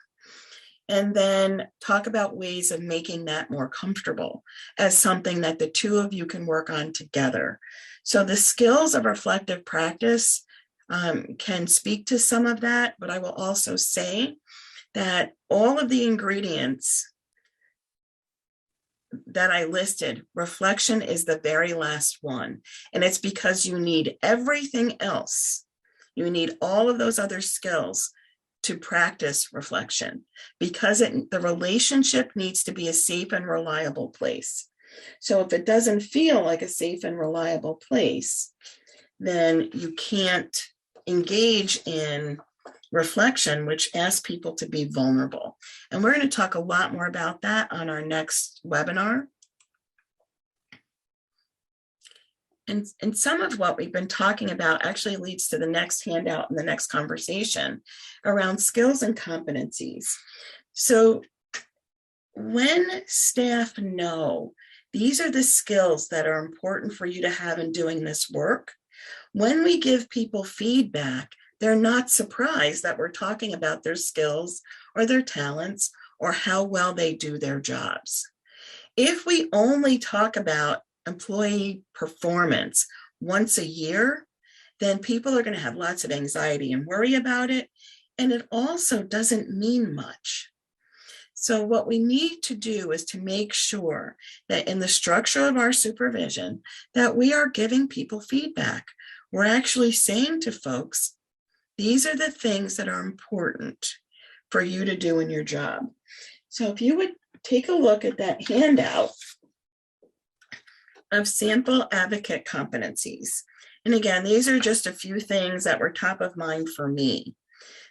And then talk about ways of making that more comfortable as something that the two of you can work on together. So the skills of reflective practice can speak to some of that, but I will also say that all of the ingredients that I listed, reflection is the very last one. And it's because you need everything else. You need all of those other skills to practice reflection, because the relationship needs to be a safe and reliable place. So if it doesn't feel like a safe and reliable place, then you can't engage in reflection, which asks people to be vulnerable. And we're going to talk a lot more about that on our next webinar. And some of what we've been talking about actually leads to the next handout and the next conversation around skills and competencies. So when staff know these are the skills that are important for you to have in doing this work, when we give people feedback, they're not surprised that we're talking about their skills or their talents or how well they do their jobs. If we only talk about employee performance once a year, then people are going to have lots of anxiety and worry about it. And it also doesn't mean much. So what we need to do is to make sure that in the structure of our supervision, that we are giving people feedback. We're actually saying to folks, these are the things that are important for you to do in your job. So if you would take a look at that handout of sample advocate competencies. And again, these are just a few things that were top of mind for me.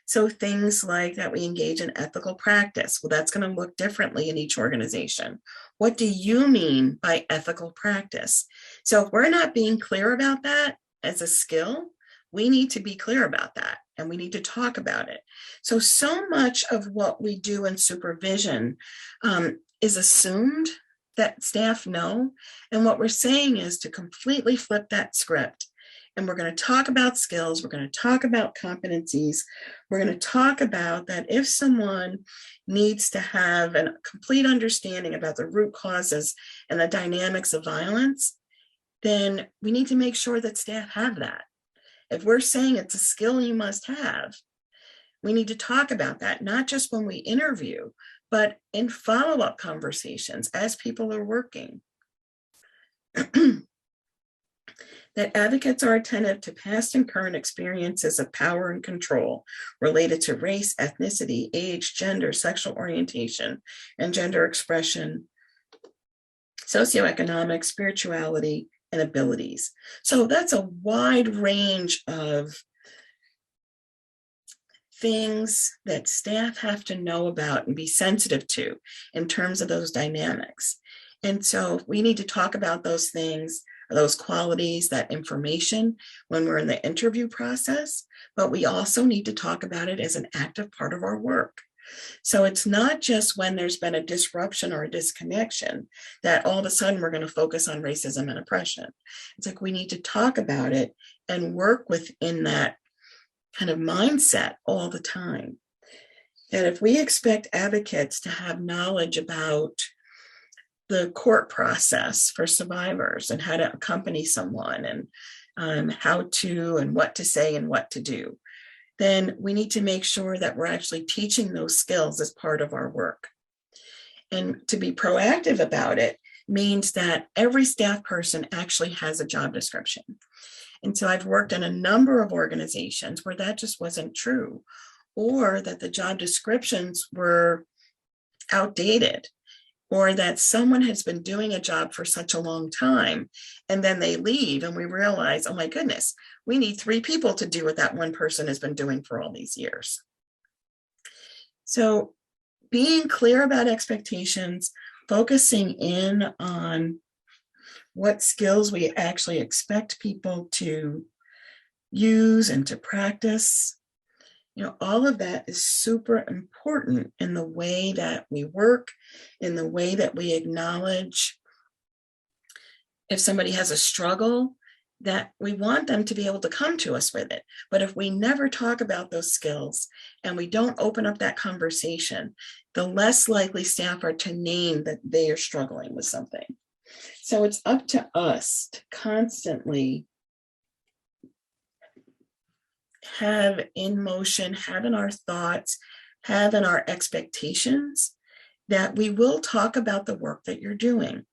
So things like that we engage in ethical practice. Well, that's going to look differently in each organization. What do you mean by ethical practice? So if we're not being clear about that as a skill, we need to be clear about that and we need to talk about it. So much of what we do in supervision is assumed that staff know. And what we're saying is to completely flip that script. And we're going to talk about skills. We're going to talk about competencies. We're going to talk about that if someone needs to have a complete understanding about the root causes and the dynamics of violence, then we need to make sure that staff have that. If we're saying it's a skill you must have, we need to talk about that, not just when we interview, but in follow-up conversations as people are working. That advocates are attentive to past and current experiences of power and control related to race, ethnicity, age, gender, sexual orientation, and gender expression, socioeconomic, spirituality, and abilities. So that's a wide range of things that staff have to know about and be sensitive to in terms of those dynamics. And so we need to talk about those things, those qualities, that information when we're in the interview process, but we also need to talk about it as an active part of our work. So it's not just when there's been a disruption or a disconnection that all of a sudden we're going to focus on racism and oppression. It's like we need to talk about it and work within that kind of mindset all the time. That if we expect advocates to have knowledge about the court process for survivors and how to accompany someone and how to and what to say and what to do, then we need to make sure that we're actually teaching those skills as part of our work. And to be proactive about it means that every staff person actually has a job description. And so I've worked in a number of organizations where that just wasn't true, or that the job descriptions were outdated, or that someone has been doing a job for such a long time and then they leave and we realize, oh my goodness, we need 3 people to do what that one person has been doing for all these years. So being clear about expectations, focusing in on what skills we actually expect people to use and to practice, all of that is super important in the way that we work, in the way that we acknowledge if somebody has a struggle, that we want them to be able to come to us with it. But if we never talk about those skills and we don't open up that conversation, the less likely staff are to name that they are struggling with something. So it's up to us to constantly have in motion, have in our thoughts, have in our expectations that we will talk about the work that you're doing.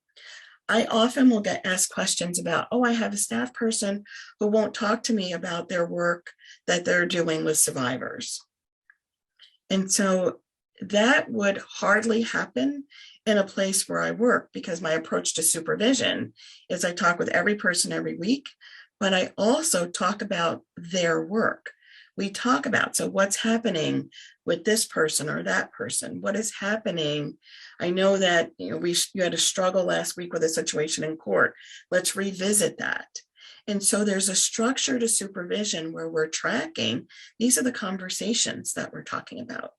I often will get asked questions about, I have a staff person who won't talk to me about their work that they're doing with survivors. And so that would hardly happen in a place where I work, because my approach to supervision is I talk with every person every week, but I also talk about their work. We talk about, so what's happening with this person or that person? What is happening? I know that you had a struggle last week with a situation in court. Let's revisit that. And so there's a structure to supervision where we're tracking. These are the conversations that we're talking about.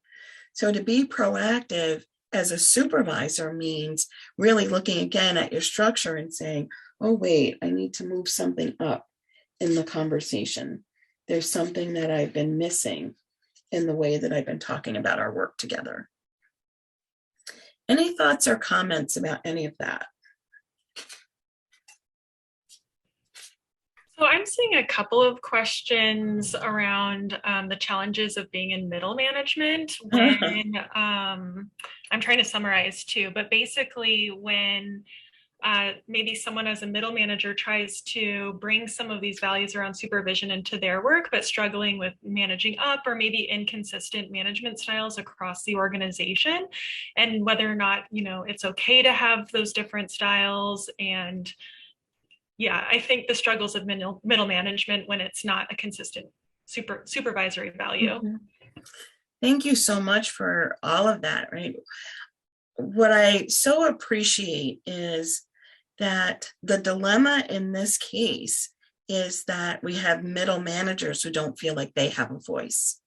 So to be proactive as a supervisor means really looking again at your structure and saying, oh, wait, I need to move something up in the conversation. There's something that I've been missing in the way that I've been talking about our work together. Any thoughts or comments about any of that? So I'm seeing a couple of questions around the challenges of being in middle management when I'm trying to summarize too, but basically when maybe someone as a middle manager tries to bring some of these values around supervision into their work, but struggling with managing up or maybe inconsistent management styles across the organization, and whether or not, it's okay to have those different styles. And yeah, I think the struggles of middle management when it's not a consistent supervisory value. Mm-hmm. Thank you so much for all of that, right? What I so appreciate is that the dilemma in this case is that we have middle managers who don't feel like they have a voice.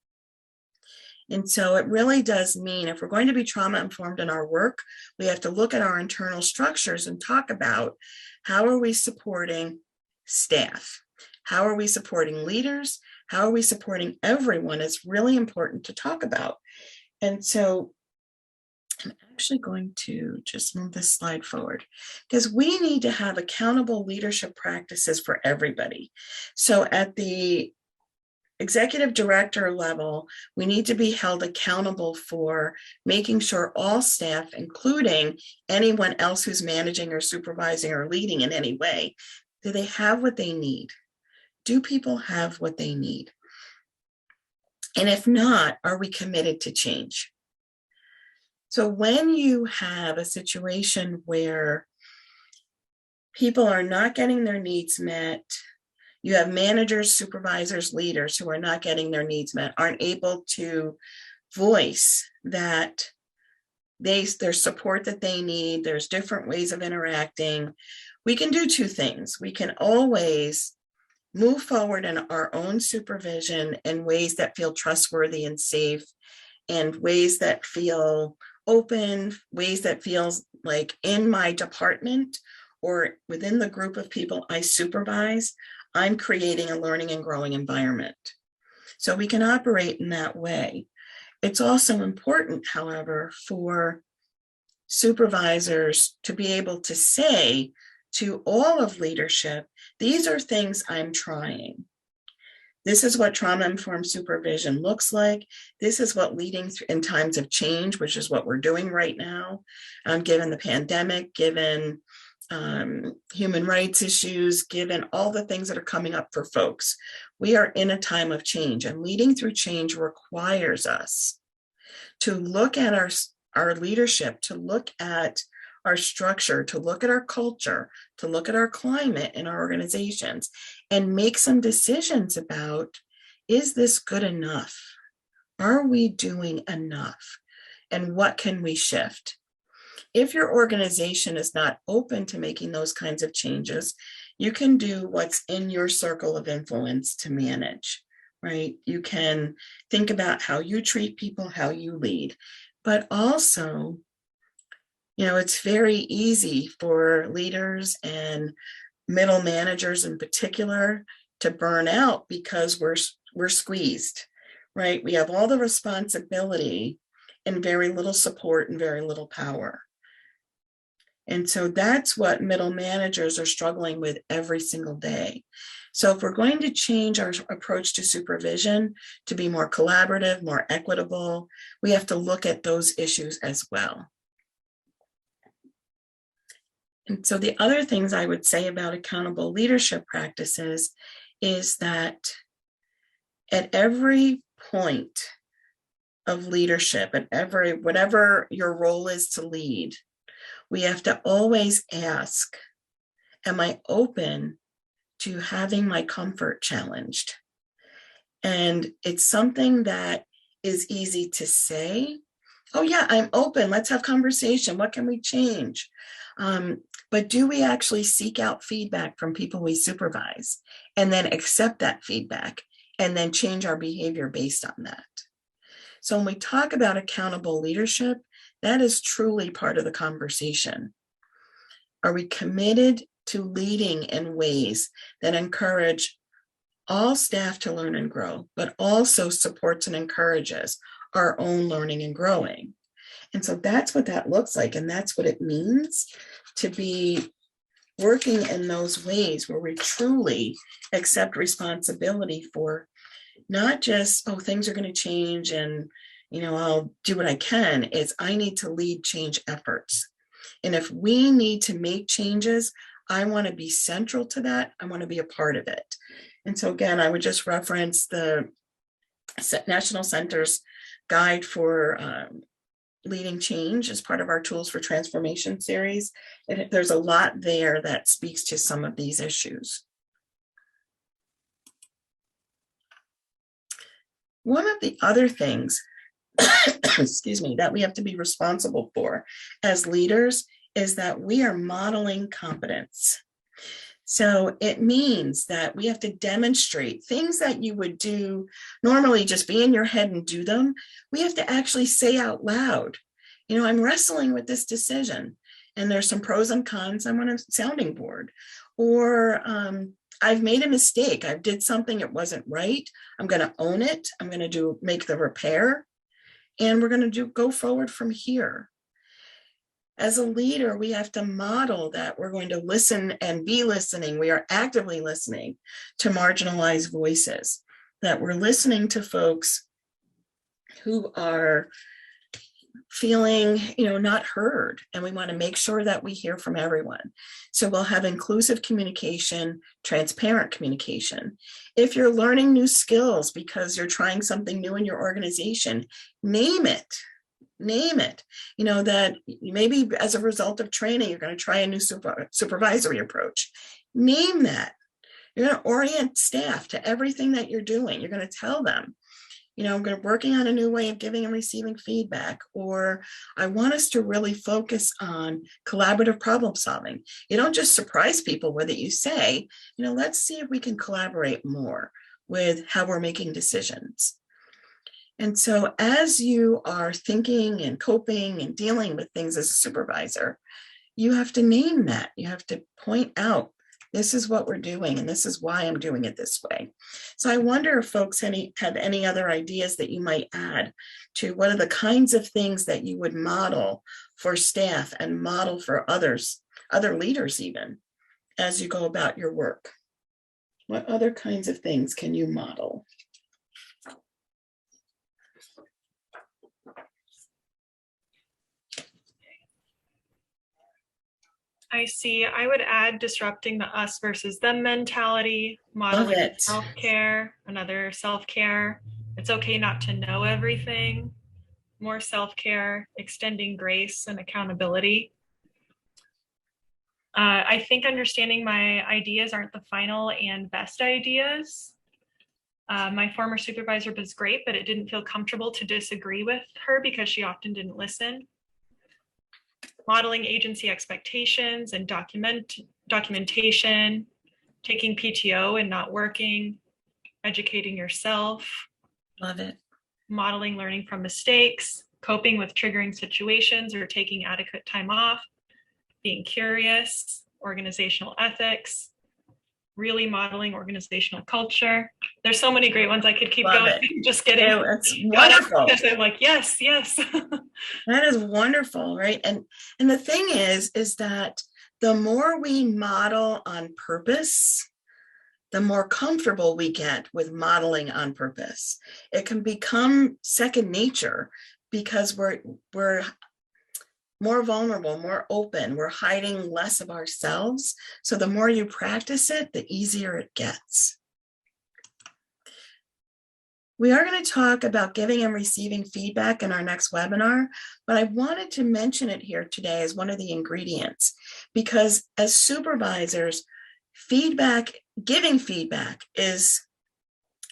And so it really does mean if we're going to be trauma informed in our work, we have to look at our internal structures and talk about how are we supporting staff? How are we supporting leaders? How are we supporting everyone? It's really important to talk about. And so I'm actually going to just move this slide forward because we need to have accountable leadership practices for everybody. So at the executive director level, we need to be held accountable for making sure all staff, including anyone else who's managing or supervising or leading in any way, do they have what they need? Do people have what they need? And if not, are we committed to change? So when you have a situation where people are not getting their needs met, you have managers, supervisors, leaders who are not getting their needs met, aren't able to voice that there's support that they need, there's different ways of interacting. We can do two things. We can always move forward in our own supervision in ways that feel trustworthy and safe, and ways that feel open, ways that feels like in my department or within the group of people I supervise, I'm creating a learning and growing environment. So we can operate in that way. It's also important, however, for supervisors to be able to say to all of leadership, these are things I'm trying. This is what trauma-informed supervision looks like. This is what leading in times of change, which is what we're doing right now, given the pandemic, given human rights issues, given all the things that are coming up for folks. We are in a time of change, and leading through change requires us to look at our leadership, to look at our structure, to look at our culture, to look at our climate in our organizations, and make some decisions about, is this good enough? Are we doing enough? And what can we shift? If your organization is not open to making those kinds of changes, you can do what's in your circle of influence to manage, right? You can think about how you treat people, how you lead, but also, it's very easy for leaders and middle managers in particular to burn out because we're squeezed, right? We have all the responsibility and very little support and very little power. And so that's what middle managers are struggling with every single day. So if we're going to change our approach to supervision to be more collaborative, more equitable, we have to look at those issues as well. And so the other things I would say about accountable leadership practices is that at every point of leadership, whatever your role is to lead, we have to always ask, am I open to having my comfort challenged? And it's something that is easy to say, oh yeah, I'm open, let's have conversation, what can we change? But do we actually seek out feedback from people we supervise and then accept that feedback and then change our behavior based on that? So when we talk about accountable leadership, that is truly part of the conversation. Are we committed to leading in ways that encourage all staff to learn and grow, but also supports and encourages our own learning and growing? And so that's what that looks like. And that's what it means to be working in those ways where we truly accept responsibility for not just, oh, things are going to change and, I'll do what I can. It's I need to lead change efforts. And if we need to make changes, I want to be central to that. I want to be a part of it. And so again, I would just reference the National Center's Guide for Leading Change as part of our Tools for Transformation series. And there's a lot there that speaks to some of these issues. One of the other things, excuse me, that we have to be responsible for as leaders is that we are modeling competence. So it means that we have to demonstrate things that you would do normally, just be in your head and do them. We have to actually say out loud, I'm wrestling with this decision and there's some pros and cons. I'm on a sounding board, or I've made a mistake. I did something, it wasn't right. I'm going to own it. I'm going to make the repair, and we're going to go forward from here. As a leader, we have to model that we're going to listen and be listening. We are actively listening to marginalized voices, that we're listening to folks who are feeling, not heard. And we want to make sure that we hear from everyone. So we'll have inclusive communication, transparent communication. If you're learning new skills because you're trying something new in your organization, name it. That maybe as a result of training, you're going to try a new supervisory approach. Name that. You're going to orient staff to everything that you're doing. You're going to tell them, I'm working on a new way of giving and receiving feedback, or I want us to really focus on collaborative problem solving. You don't just surprise people with it. You say, let's see if we can collaborate more with how we're making decisions. And so as you are thinking and coping and dealing with things as a supervisor, you have to name that. You have to point out, this is what we're doing, and this is why I'm doing it this way. So I wonder if folks have any other ideas that you might add to what are the kinds of things that you would model for staff and model for others, other leaders even, as you go about your work. What other kinds of things can you model? I see. I would add disrupting the us versus them mentality, modeling self-care, another self-care. It's okay not to know everything, more self-care, extending grace and accountability. I think understanding my ideas aren't the final and best ideas. My former supervisor was great, but it didn't feel comfortable to disagree with her because she often didn't listen. Modeling agency expectations and documentation, taking PTO and not working, educating yourself. Love it. Modeling learning from mistakes, coping with triggering situations or taking adequate time off, being curious, organizational ethics, really modeling organizational culture. There's so many great ones. I could keep going. Just getting it's wonderful. I'm like, yes. That is wonderful, right? And the thing is that the more we model on purpose, the more comfortable we get with modeling on purpose. It can become second nature because we're more vulnerable, more open, we're hiding less of ourselves. So the more you practice it, the easier it gets. We are going to talk about giving and receiving feedback in our next webinar, but I wanted to mention it here today as one of the ingredients, because as supervisors, giving feedback is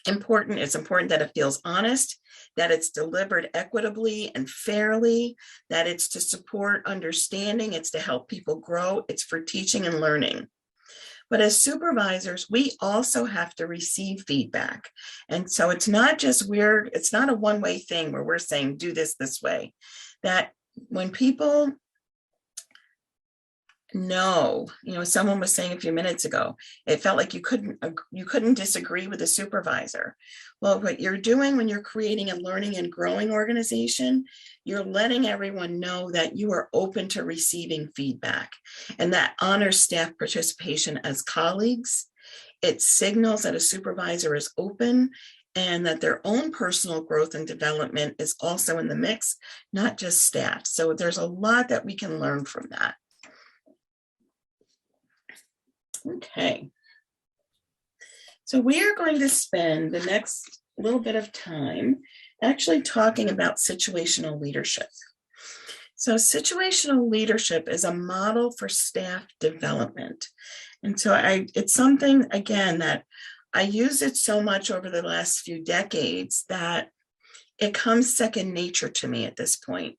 important. It's important that it feels honest, that it's delivered equitably and fairly, that it's to support understanding, it's to help people grow, it's for teaching and learning. But as supervisors, we also have to receive feedback. And so it's not a one-way thing where we're saying, do this way. That when people no, someone was saying a few minutes ago, it felt like you couldn't disagree with a supervisor. Well, what you're doing when you're creating a learning and growing organization, you're letting everyone know that you are open to receiving feedback, and that honors staff participation as colleagues. It signals that a supervisor is open and that their own personal growth and development is also in the mix, not just staff. So there's a lot that we can learn from that. Okay, so we are going to spend the next little bit of time actually talking about situational leadership. So situational leadership is a model for staff development. And so it's something, again, that I use it so much over the last few decades that it comes second nature to me at this point.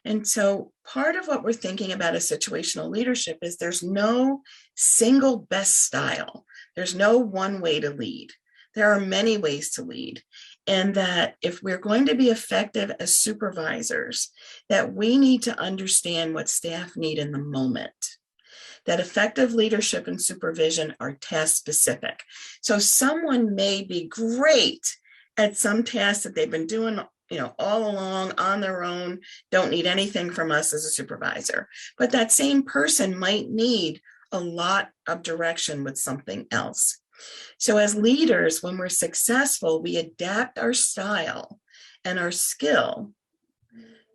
And so part of what we're thinking about as situational leadership is there's no single best style. There's no one way to lead. There are many ways to lead. And that if we're going to be effective as supervisors, that we need to understand what staff need in the moment. That effective leadership and supervision are task specific. So someone may be great at some tasks that they've been doing all along on their own, don't need anything from us as a supervisor. But that same person might need a lot of direction with something else. So as leaders, when we're successful, we adapt our style and our skill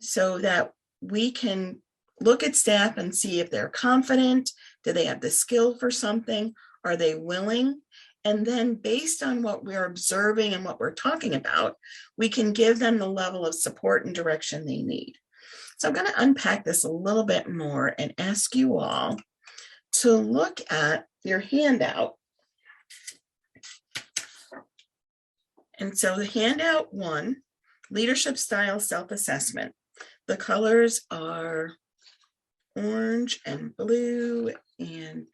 so that we can look at staff and see if they're confident, do they have the skill for something, are they willing? And then based on what we're observing and what we're talking about, we can give them the level of support and direction they need. So I'm going to unpack this a little bit more and ask you all to look at your handout. And so the handout 1, leadership style self-assessment. The colors are orange and blue and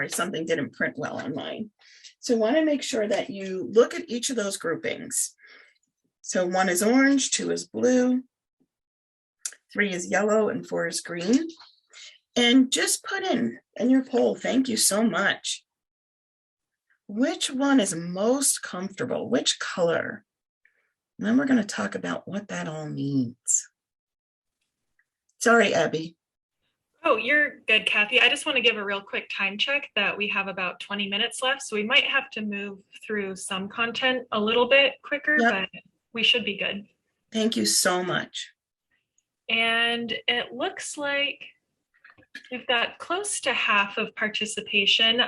something didn't print well on mine. So I want to make sure that you look at each of those groupings. So 1 is orange, 2 is blue, 3 is yellow, and 4 is green. And just put in your poll, thank you so much, which one is most comfortable, which color? And then we're going to talk about what that all means. Sorry, Abby. Oh, you're good, Kathy. I just want to give a real quick time check that we have about 20 minutes left. So we might have to move through some content a little bit quicker, but we should be good. Thank you so much. And it looks like we've got close to half of participation.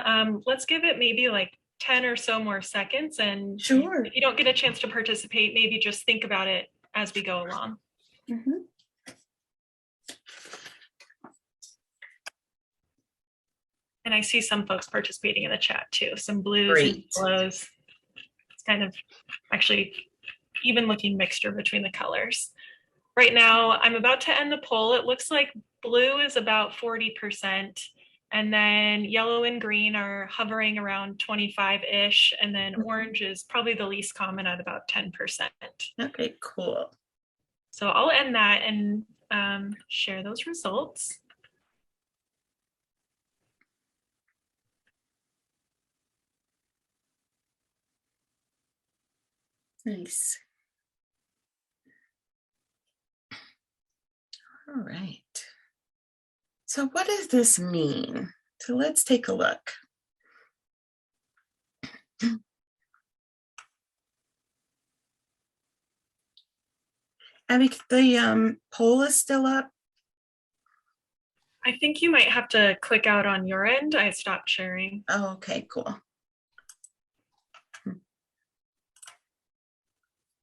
Let's give it maybe like 10 or so more seconds. And sure, if you don't get a chance to participate, maybe just think about it as we go along. Mm-hmm. And I see some folks participating in the chat too, some blues Great. and yellows. It's kind of actually even looking mixture between the colors. Right now, I'm about to end the poll. It looks like blue is about 40%, and then yellow and green are hovering around 25-ish, and then orange is probably the least common at about 10%. Okay, cool. So I'll end that and share those results. Nice. All right. So what does this mean? So let's take a look. Abby, the poll is still up. I think you might have to click out on your end. I stopped sharing. Oh, okay, cool.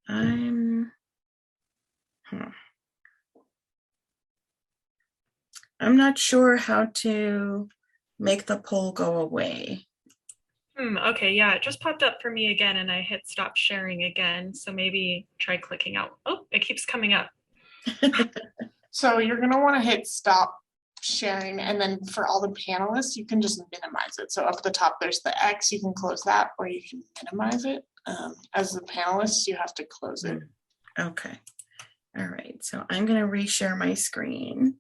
I'm not sure how to make the poll go away. Okay, yeah, it just popped up for me again and I hit stop sharing again. So maybe try clicking out. Oh, it keeps coming up. So you're going to want to hit stop sharing, and then for all the panelists, you can just minimize it. So up at the top, there's the X, you can close that, or you can minimize it. As the panelists, you have to close it. Okay. All right, so I'm going to reshare my screen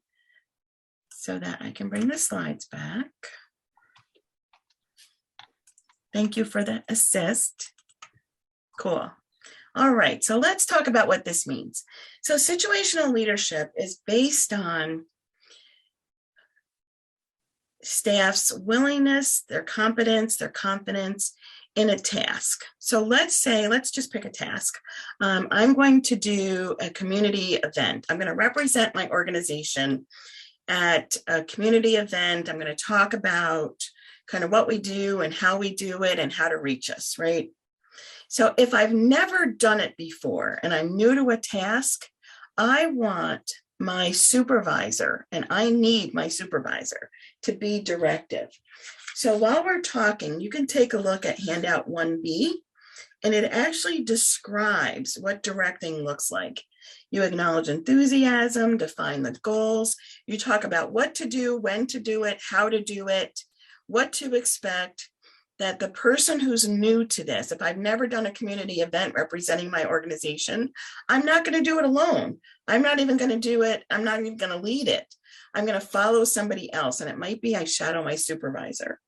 so that I can bring the slides back. Thank you for the assist. Cool. All right, so let's talk about what this means. So situational leadership is based on staff's willingness, their competence, their confidence in a task. So let's just pick a task. I'm going to do a community event. I'm going to represent my organization at a community event. I'm going to talk about kind of what we do and how we do it and how to reach us, right? So if I've never done it before and I'm new to a task, I want my supervisor, and I need my supervisor to be directive. So while we're talking, you can take a look at handout 1B, and it actually describes what directing looks like. You acknowledge enthusiasm, define the goals. You talk about what to do, when to do it, how to do it, what to expect, that the person who's new to this, if I've never done a community event representing my organization, I'm not going to do it alone. I'm not even going to do it. I'm not even going to lead it. I'm going to follow somebody else. And it might be I shadow my supervisor.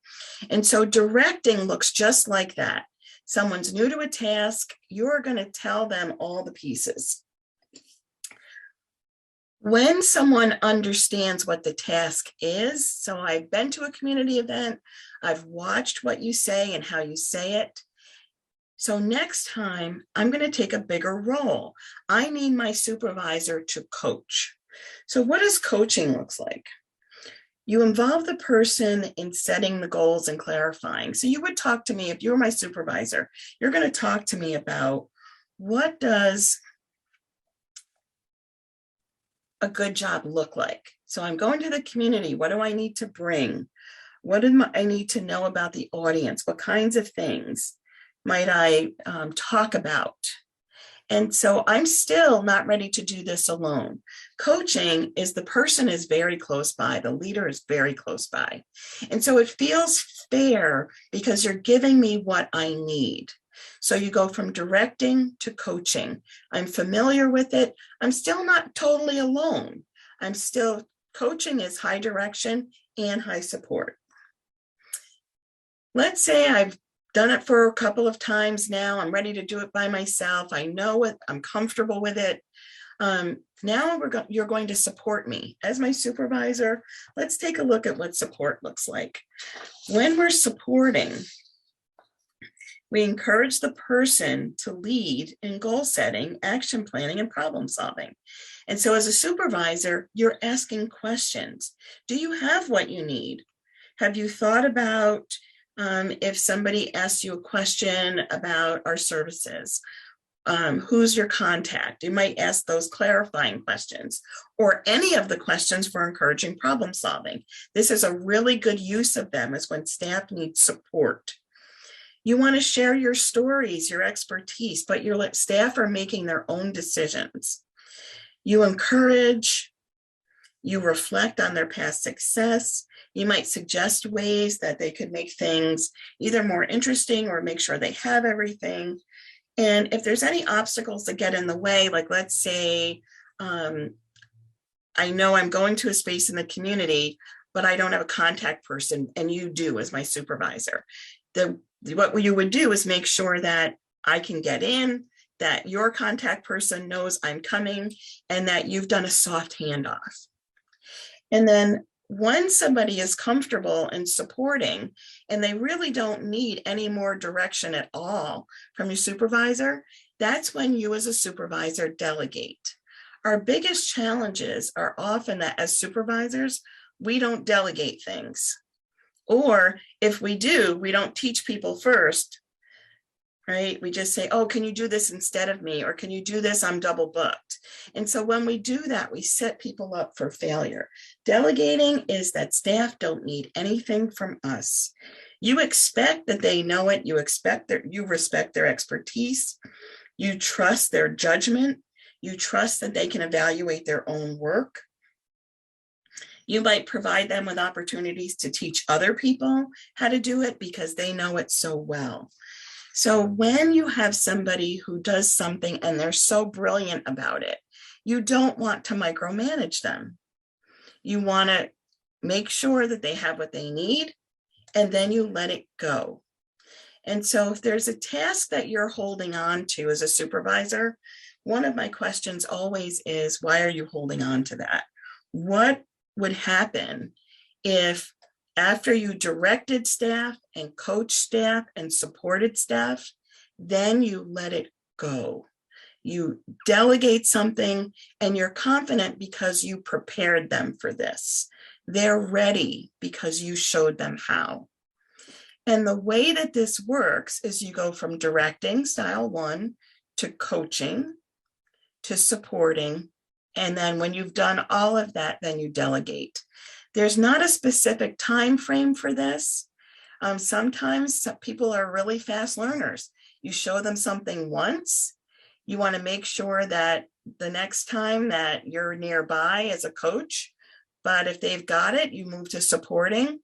And so directing looks just like that. Someone's new to a task. You're going to tell them all the pieces. When someone understands what the task is, so I've been to a community event, I've watched what you say and how you say it. So next time, I'm going to take a bigger role. I need my supervisor to coach. So what does coaching look like? You involve the person in setting the goals and clarifying. So you would talk to me, if you were my supervisor, you're going to talk to me about what does a good job look like? So I'm going to the community. What do I need to bring? What do I need to know about the audience? What kinds of things might I talk about? And so I'm still not ready to do this alone. Coaching is the person is very close by. The leader is very close by. And so it feels fair because you're giving me what I need. So you go from directing to coaching. I'm familiar with it. I'm still not totally alone. Coaching is high direction and high support. Let's say I've done it for a couple of times now. I'm ready to do it by myself. I know it. I'm comfortable with it. Now you're going to support me as my supervisor. Let's take a look at what support looks like. When we're supporting, we encourage the person to lead in goal setting, action planning, and problem solving. And so as a supervisor, you're asking questions. Do you have what you need? Have you thought about if somebody asks you a question about our services? Who's your contact? You might ask those clarifying questions or any of the questions for encouraging problem solving. This is a really good use of them is when staff needs support. You want to share your stories, your expertise, but your staff are making their own decisions. You encourage, you reflect on their past success. You might suggest ways that they could make things either more interesting or make sure they have everything. And if there's any obstacles that get in the way, like let's say, I know I'm going to a space in the community, but I don't have a contact person and you do as my supervisor. What you would do is make sure that I can get in, that your contact person knows I'm coming, and that you've done a soft handoff. And then when somebody is comfortable in supporting and they really don't need any more direction at all from your supervisor, that's when you as a supervisor delegate. Our biggest challenges are often that as supervisors, we don't delegate things. Or if we do, we don't teach people first, right? We just say, oh, can you do this instead of me? Or can you do this? I'm double booked. And so when we do that, we set people up for failure. Delegating is that staff don't need anything from us. You expect that they know it. You respect their expertise. You trust their judgment. You trust that they can evaluate their own work. You might provide them with opportunities to teach other people how to do it because they know it so well. So when you have somebody who does something and they're so brilliant about it, You don't want to micromanage them. You want to make sure that they have what they need, and then you let it go. And so if there's a task that you're holding on to as a supervisor, one of my questions always is, why are you holding on to that? What would happen if after you directed staff and coached staff and supported staff, then you let it go? You delegate something and you're confident because you prepared them for this. They're ready because you showed them how. And the way that this works is you go from directing, style 1, to coaching, to supporting. And then when you've done all of that, then you delegate. There's not a specific time frame for this. Sometimes people are really fast learners. You show them something once. You want to make sure that the next time that you're nearby as a coach, but if they've got it, you move to supporting.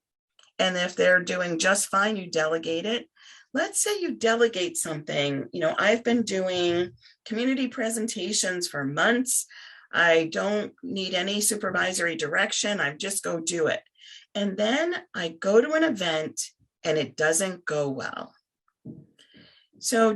And if they're doing just fine, you delegate it. Let's say you delegate something. I've been doing community presentations for months. I don't need any supervisory direction. I just go do it. And then I go to an event and it doesn't go well. So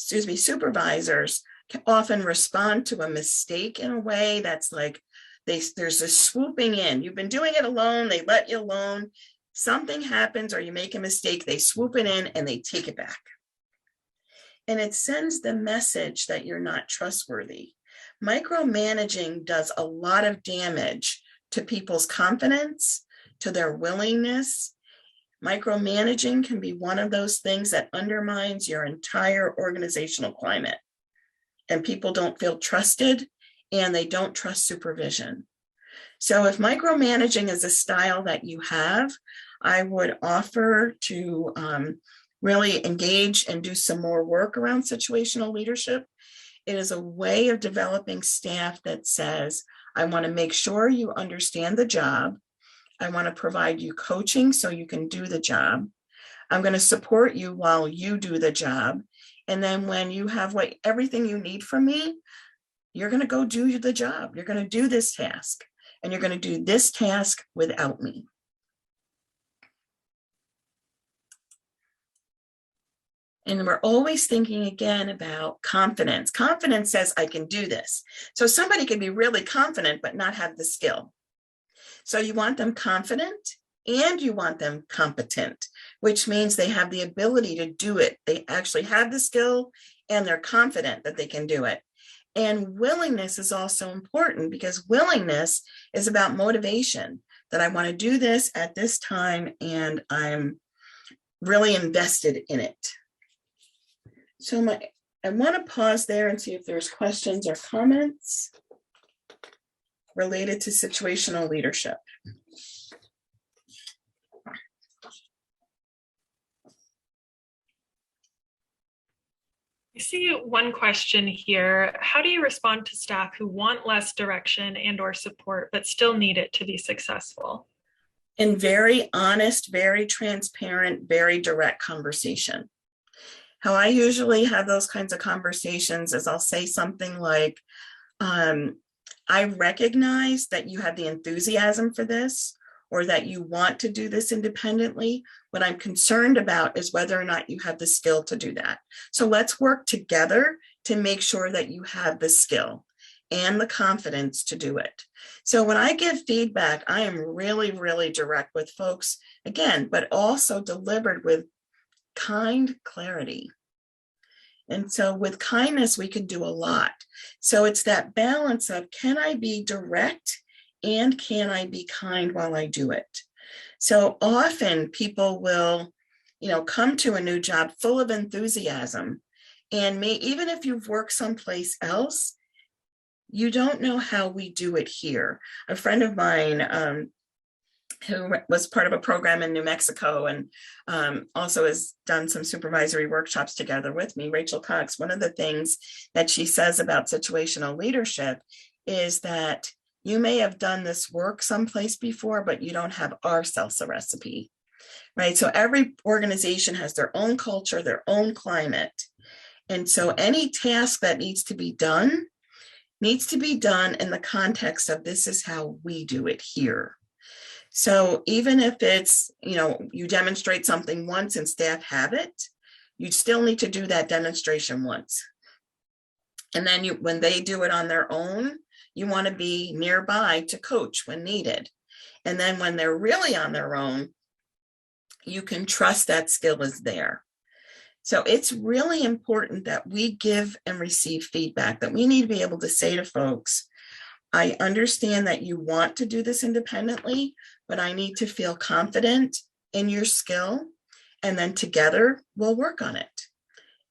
supervisors can often respond to a mistake in a way that's like, there's a swooping in. You've been doing it alone. They let you alone. Something happens or you make a mistake. They swoop it in and they take it back. And it sends the message that you're not trustworthy. Micromanaging does a lot of damage to people's confidence, to their willingness. Micromanaging can be one of those things that undermines your entire organizational climate. And people don't feel trusted and they don't trust supervision. So if micromanaging is a style that you have, I would offer to really engage and do some more work around situational leadership. It is a way of developing staff that says, I want to make sure you understand the job. I want to provide you coaching so you can do the job. I'm going to support you while you do the job. And then when you have everything you need from me, you're going to go do the job. You're going to do this task, and you're going to do this task without me. And we're always thinking again about confidence. Confidence says I can do this. So somebody can be really confident, but not have the skill. So you want them confident and you want them competent, which means they have the ability to do it. They actually have the skill and they're confident that they can do it. And willingness is also important because willingness is about motivation, that I want to do this at this time and I'm really invested in it. So I want to pause there and see if there's questions or comments related to situational leadership. I see one question here. How do you respond to staff who want less direction and/or support, but still need it to be successful? In very honest, very transparent, very direct conversation. How I usually have those kinds of conversations is I'll say something like, I recognize that you have the enthusiasm for this or that you want to do this independently. What I'm concerned about is whether or not you have the skill to do that. So let's work together to make sure that you have the skill and the confidence to do it. So when I give feedback, I am really, really direct with folks, again, but also delivered with kind clarity. And so with kindness, we can do a lot. So it's that balance of, can I be direct and can I be kind while I do it? So often people will, come to a new job full of enthusiasm. And even if you've worked someplace else, you don't know how we do it here. A friend of mine who was part of a program in New Mexico and also has done some supervisory workshops together with me, Rachel Cox, one of the things that she says about situational leadership is that you may have done this work someplace before, but you don't have our salsa recipe, right? So every organization has their own culture, their own climate. And so any task that needs to be done, needs to be done in the context of this is how we do it here. So even if it's, you demonstrate something once and staff have it, you still need to do that demonstration once. And then when they do it on their own, you want to be nearby to coach when needed. And then when they're really on their own, you can trust that skill is there. So it's really important that we give and receive feedback, that we need to be able to say to folks, I understand that you want to do this independently, but I need to feel confident in your skill. And then together we'll work on it.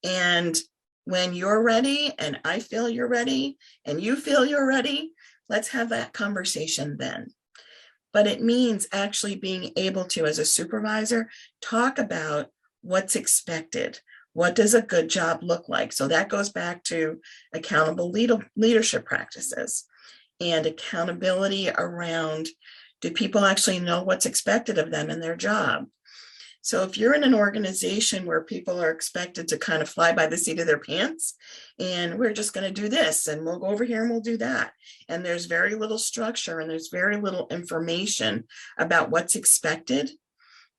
And when you're ready and I feel you're ready and you feel you're ready, let's have that conversation then. But it means actually being able to, as a supervisor, talk about what's expected. What does a good job look like? So that goes back to accountable leadership practices and accountability around, do people actually know what's expected of them in their job? So if you're in an organization where people are expected to kind of fly by the seat of their pants, and we're just going to do this, and we'll go over here and we'll do that, and there's very little structure and there's very little information about what's expected,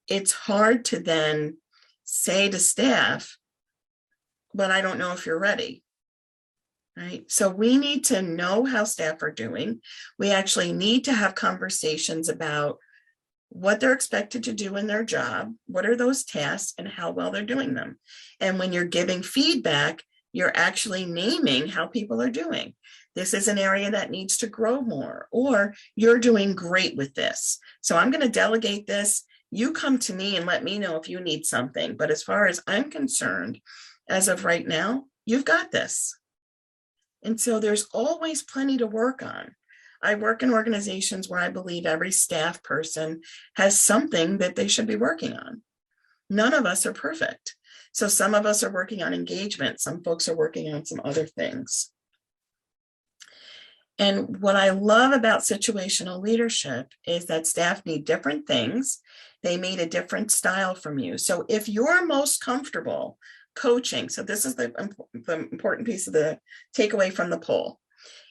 it's hard to then say to staff, but I don't know if you're ready. Right? So we need to know how staff are doing. We actually need to have conversations about what they're expected to do in their job, what are those tasks, and how well they're doing them. And when you're giving feedback, you're actually naming how people are doing. This is an area that needs to grow more, or you're doing great with this. So I'm going to delegate this. You come to me and let me know if you need something. But as far as I'm concerned, as of right now, you've got this. And so there's always plenty to work on. I work in organizations where I believe every staff person has something that they should be working on. None of us are perfect. So some of us are working on engagement. Some folks are working on some other things. And what I love about situational leadership is that staff need different things. They need a different style from you. So if you're most comfortable coaching, so this is the important piece of the takeaway from the poll.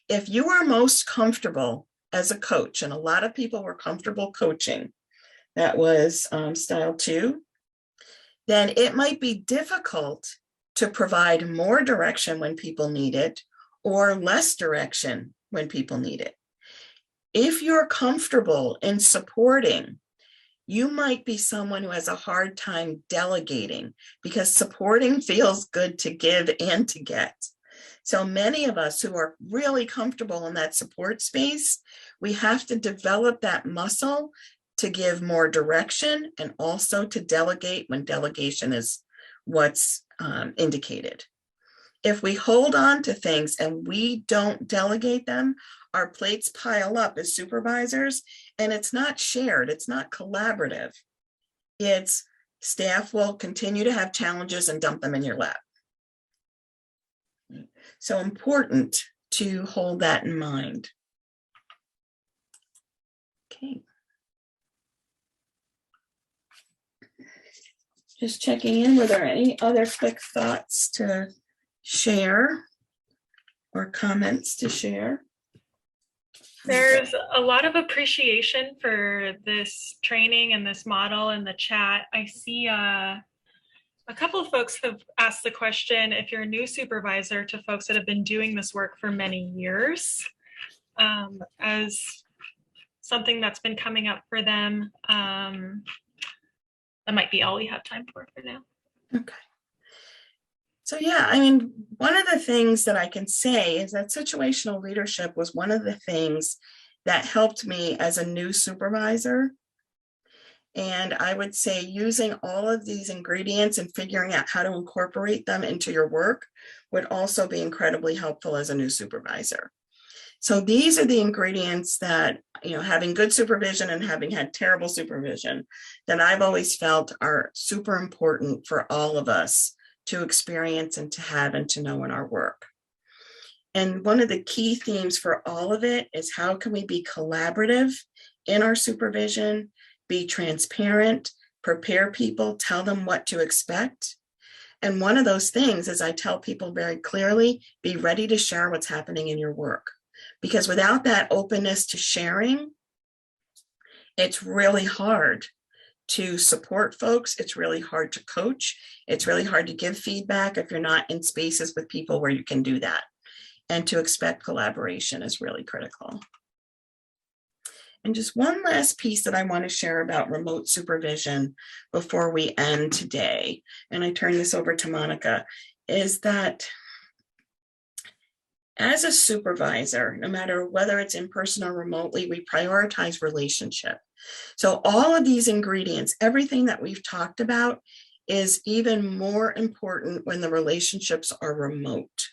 If you are most comfortable as a coach, and a lot of people were comfortable coaching, that was style 2, then it might be difficult to provide more direction when people need it or less direction when people need it. If you're comfortable in supporting, you might be someone who has a hard time delegating, because supporting feels good to give and to get. So many of us who are really comfortable in that support space, we have to develop that muscle to give more direction and also to delegate when delegation is what's indicated. If we hold on to things and we don't delegate them, our plates pile up as supervisors, and it's not shared, it's not collaborative. It's staff will continue to have challenges and dump them in your lap. So important to hold that in mind. Okay. Just checking in, were there any other quick thoughts to share or comments to share? There's a lot of appreciation for this training and this model in the chat. I see a couple of folks have asked the question, if you're a new supervisor, to folks that have been doing this work for many years, as something that's been coming up for them. That might be all we have time for now. Okay. So yeah, I mean, one of the things that I can say is that situational leadership was one of the things that helped me as a new supervisor. And I would say using all of these ingredients and figuring out how to incorporate them into your work would also be incredibly helpful as a new supervisor. So these are the ingredients that, having good supervision and having had terrible supervision, that I've always felt are super important for all of us to experience and to have and to know in our work. And one of the key themes for all of it is, how can we be collaborative in our supervision, be transparent, prepare people, tell them what to expect, And one of those things is I tell people very clearly, be ready to share what's happening in your work. Because without that openness to sharing, it's really hard to support folks. It's really hard to coach. It's really hard to give feedback if you're not in spaces with people where you can do that. And to expect collaboration is really critical. And just one last piece that I want to share about remote supervision before we end today, and I turn this over to Monica, is that as a supervisor, no matter whether it's in person or remotely, we prioritize relationship. So all of these ingredients, everything that we've talked about, is even more important when the relationships are remote.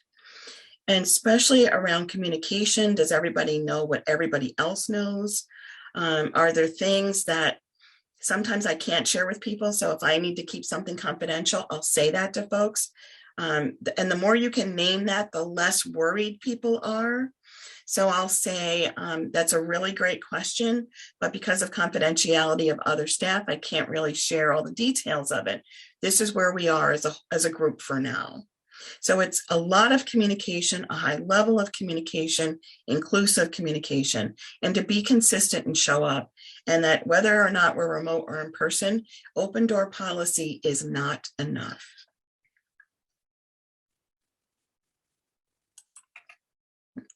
And especially around communication, does everybody know what everybody else knows? Are there things that sometimes I can't share with people? So if I need to keep something confidential, I'll say that to folks. And the more you can name that, the less worried people are. So I'll say, that's a really great question, but because of confidentiality of other staff, I can't really share all the details of it. This is where we are as a group for now. So it's a lot of communication, a high level of communication, inclusive communication, and to be consistent and show up. And that whether or not we're remote or in person, open door policy is not enough.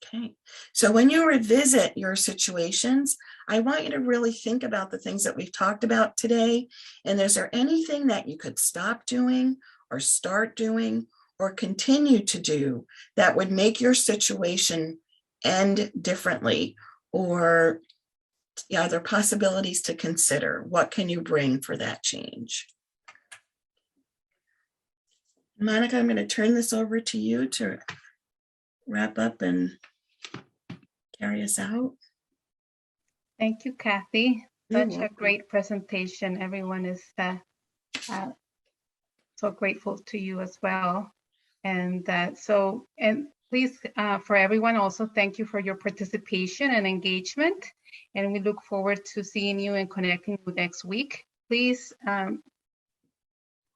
Okay, so when you revisit your situations, I want you to really think about the things that we've talked about today. And is there anything that you could stop doing or start doing or continue to do that would make your situation end differently? Or are there possibilities to consider? What can you bring for that change? Monica, I'm going to turn this over to you to wrap up and carry us out. Thank you, Kathy. Such a great presentation. Everyone is so grateful to you as well. And please, for everyone also, thank you for your participation and engagement. And we look forward to seeing you and connecting with next week. Please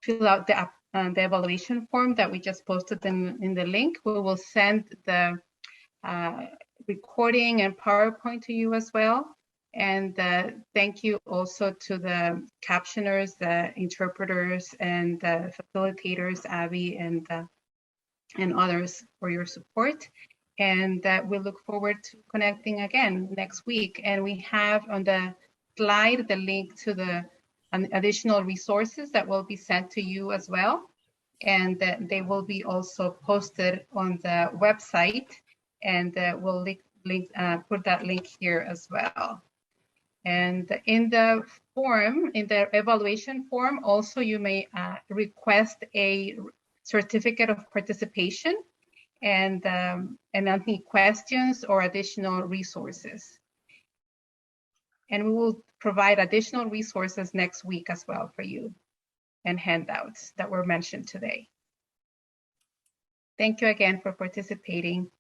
fill out the evaluation form that we just posted in the link. We will send the recording and PowerPoint to you as well. And thank you also to the captioners, the interpreters, and the facilitators, Abby and others for your support. And we look forward to connecting again next week. And we have on the slide the link to the additional resources that will be sent to you as well. And they will be also posted on the website. And we'll put that link here as well. And in the form, in the evaluation form, also you may request a certificate of participation and any questions or additional resources. And we will provide additional resources next week as well for you and handouts that were mentioned today. Thank you again for participating.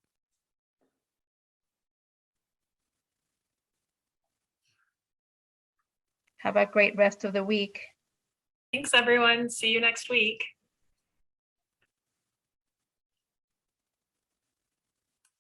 Have a great rest of the week. Thanks, everyone. See you next week.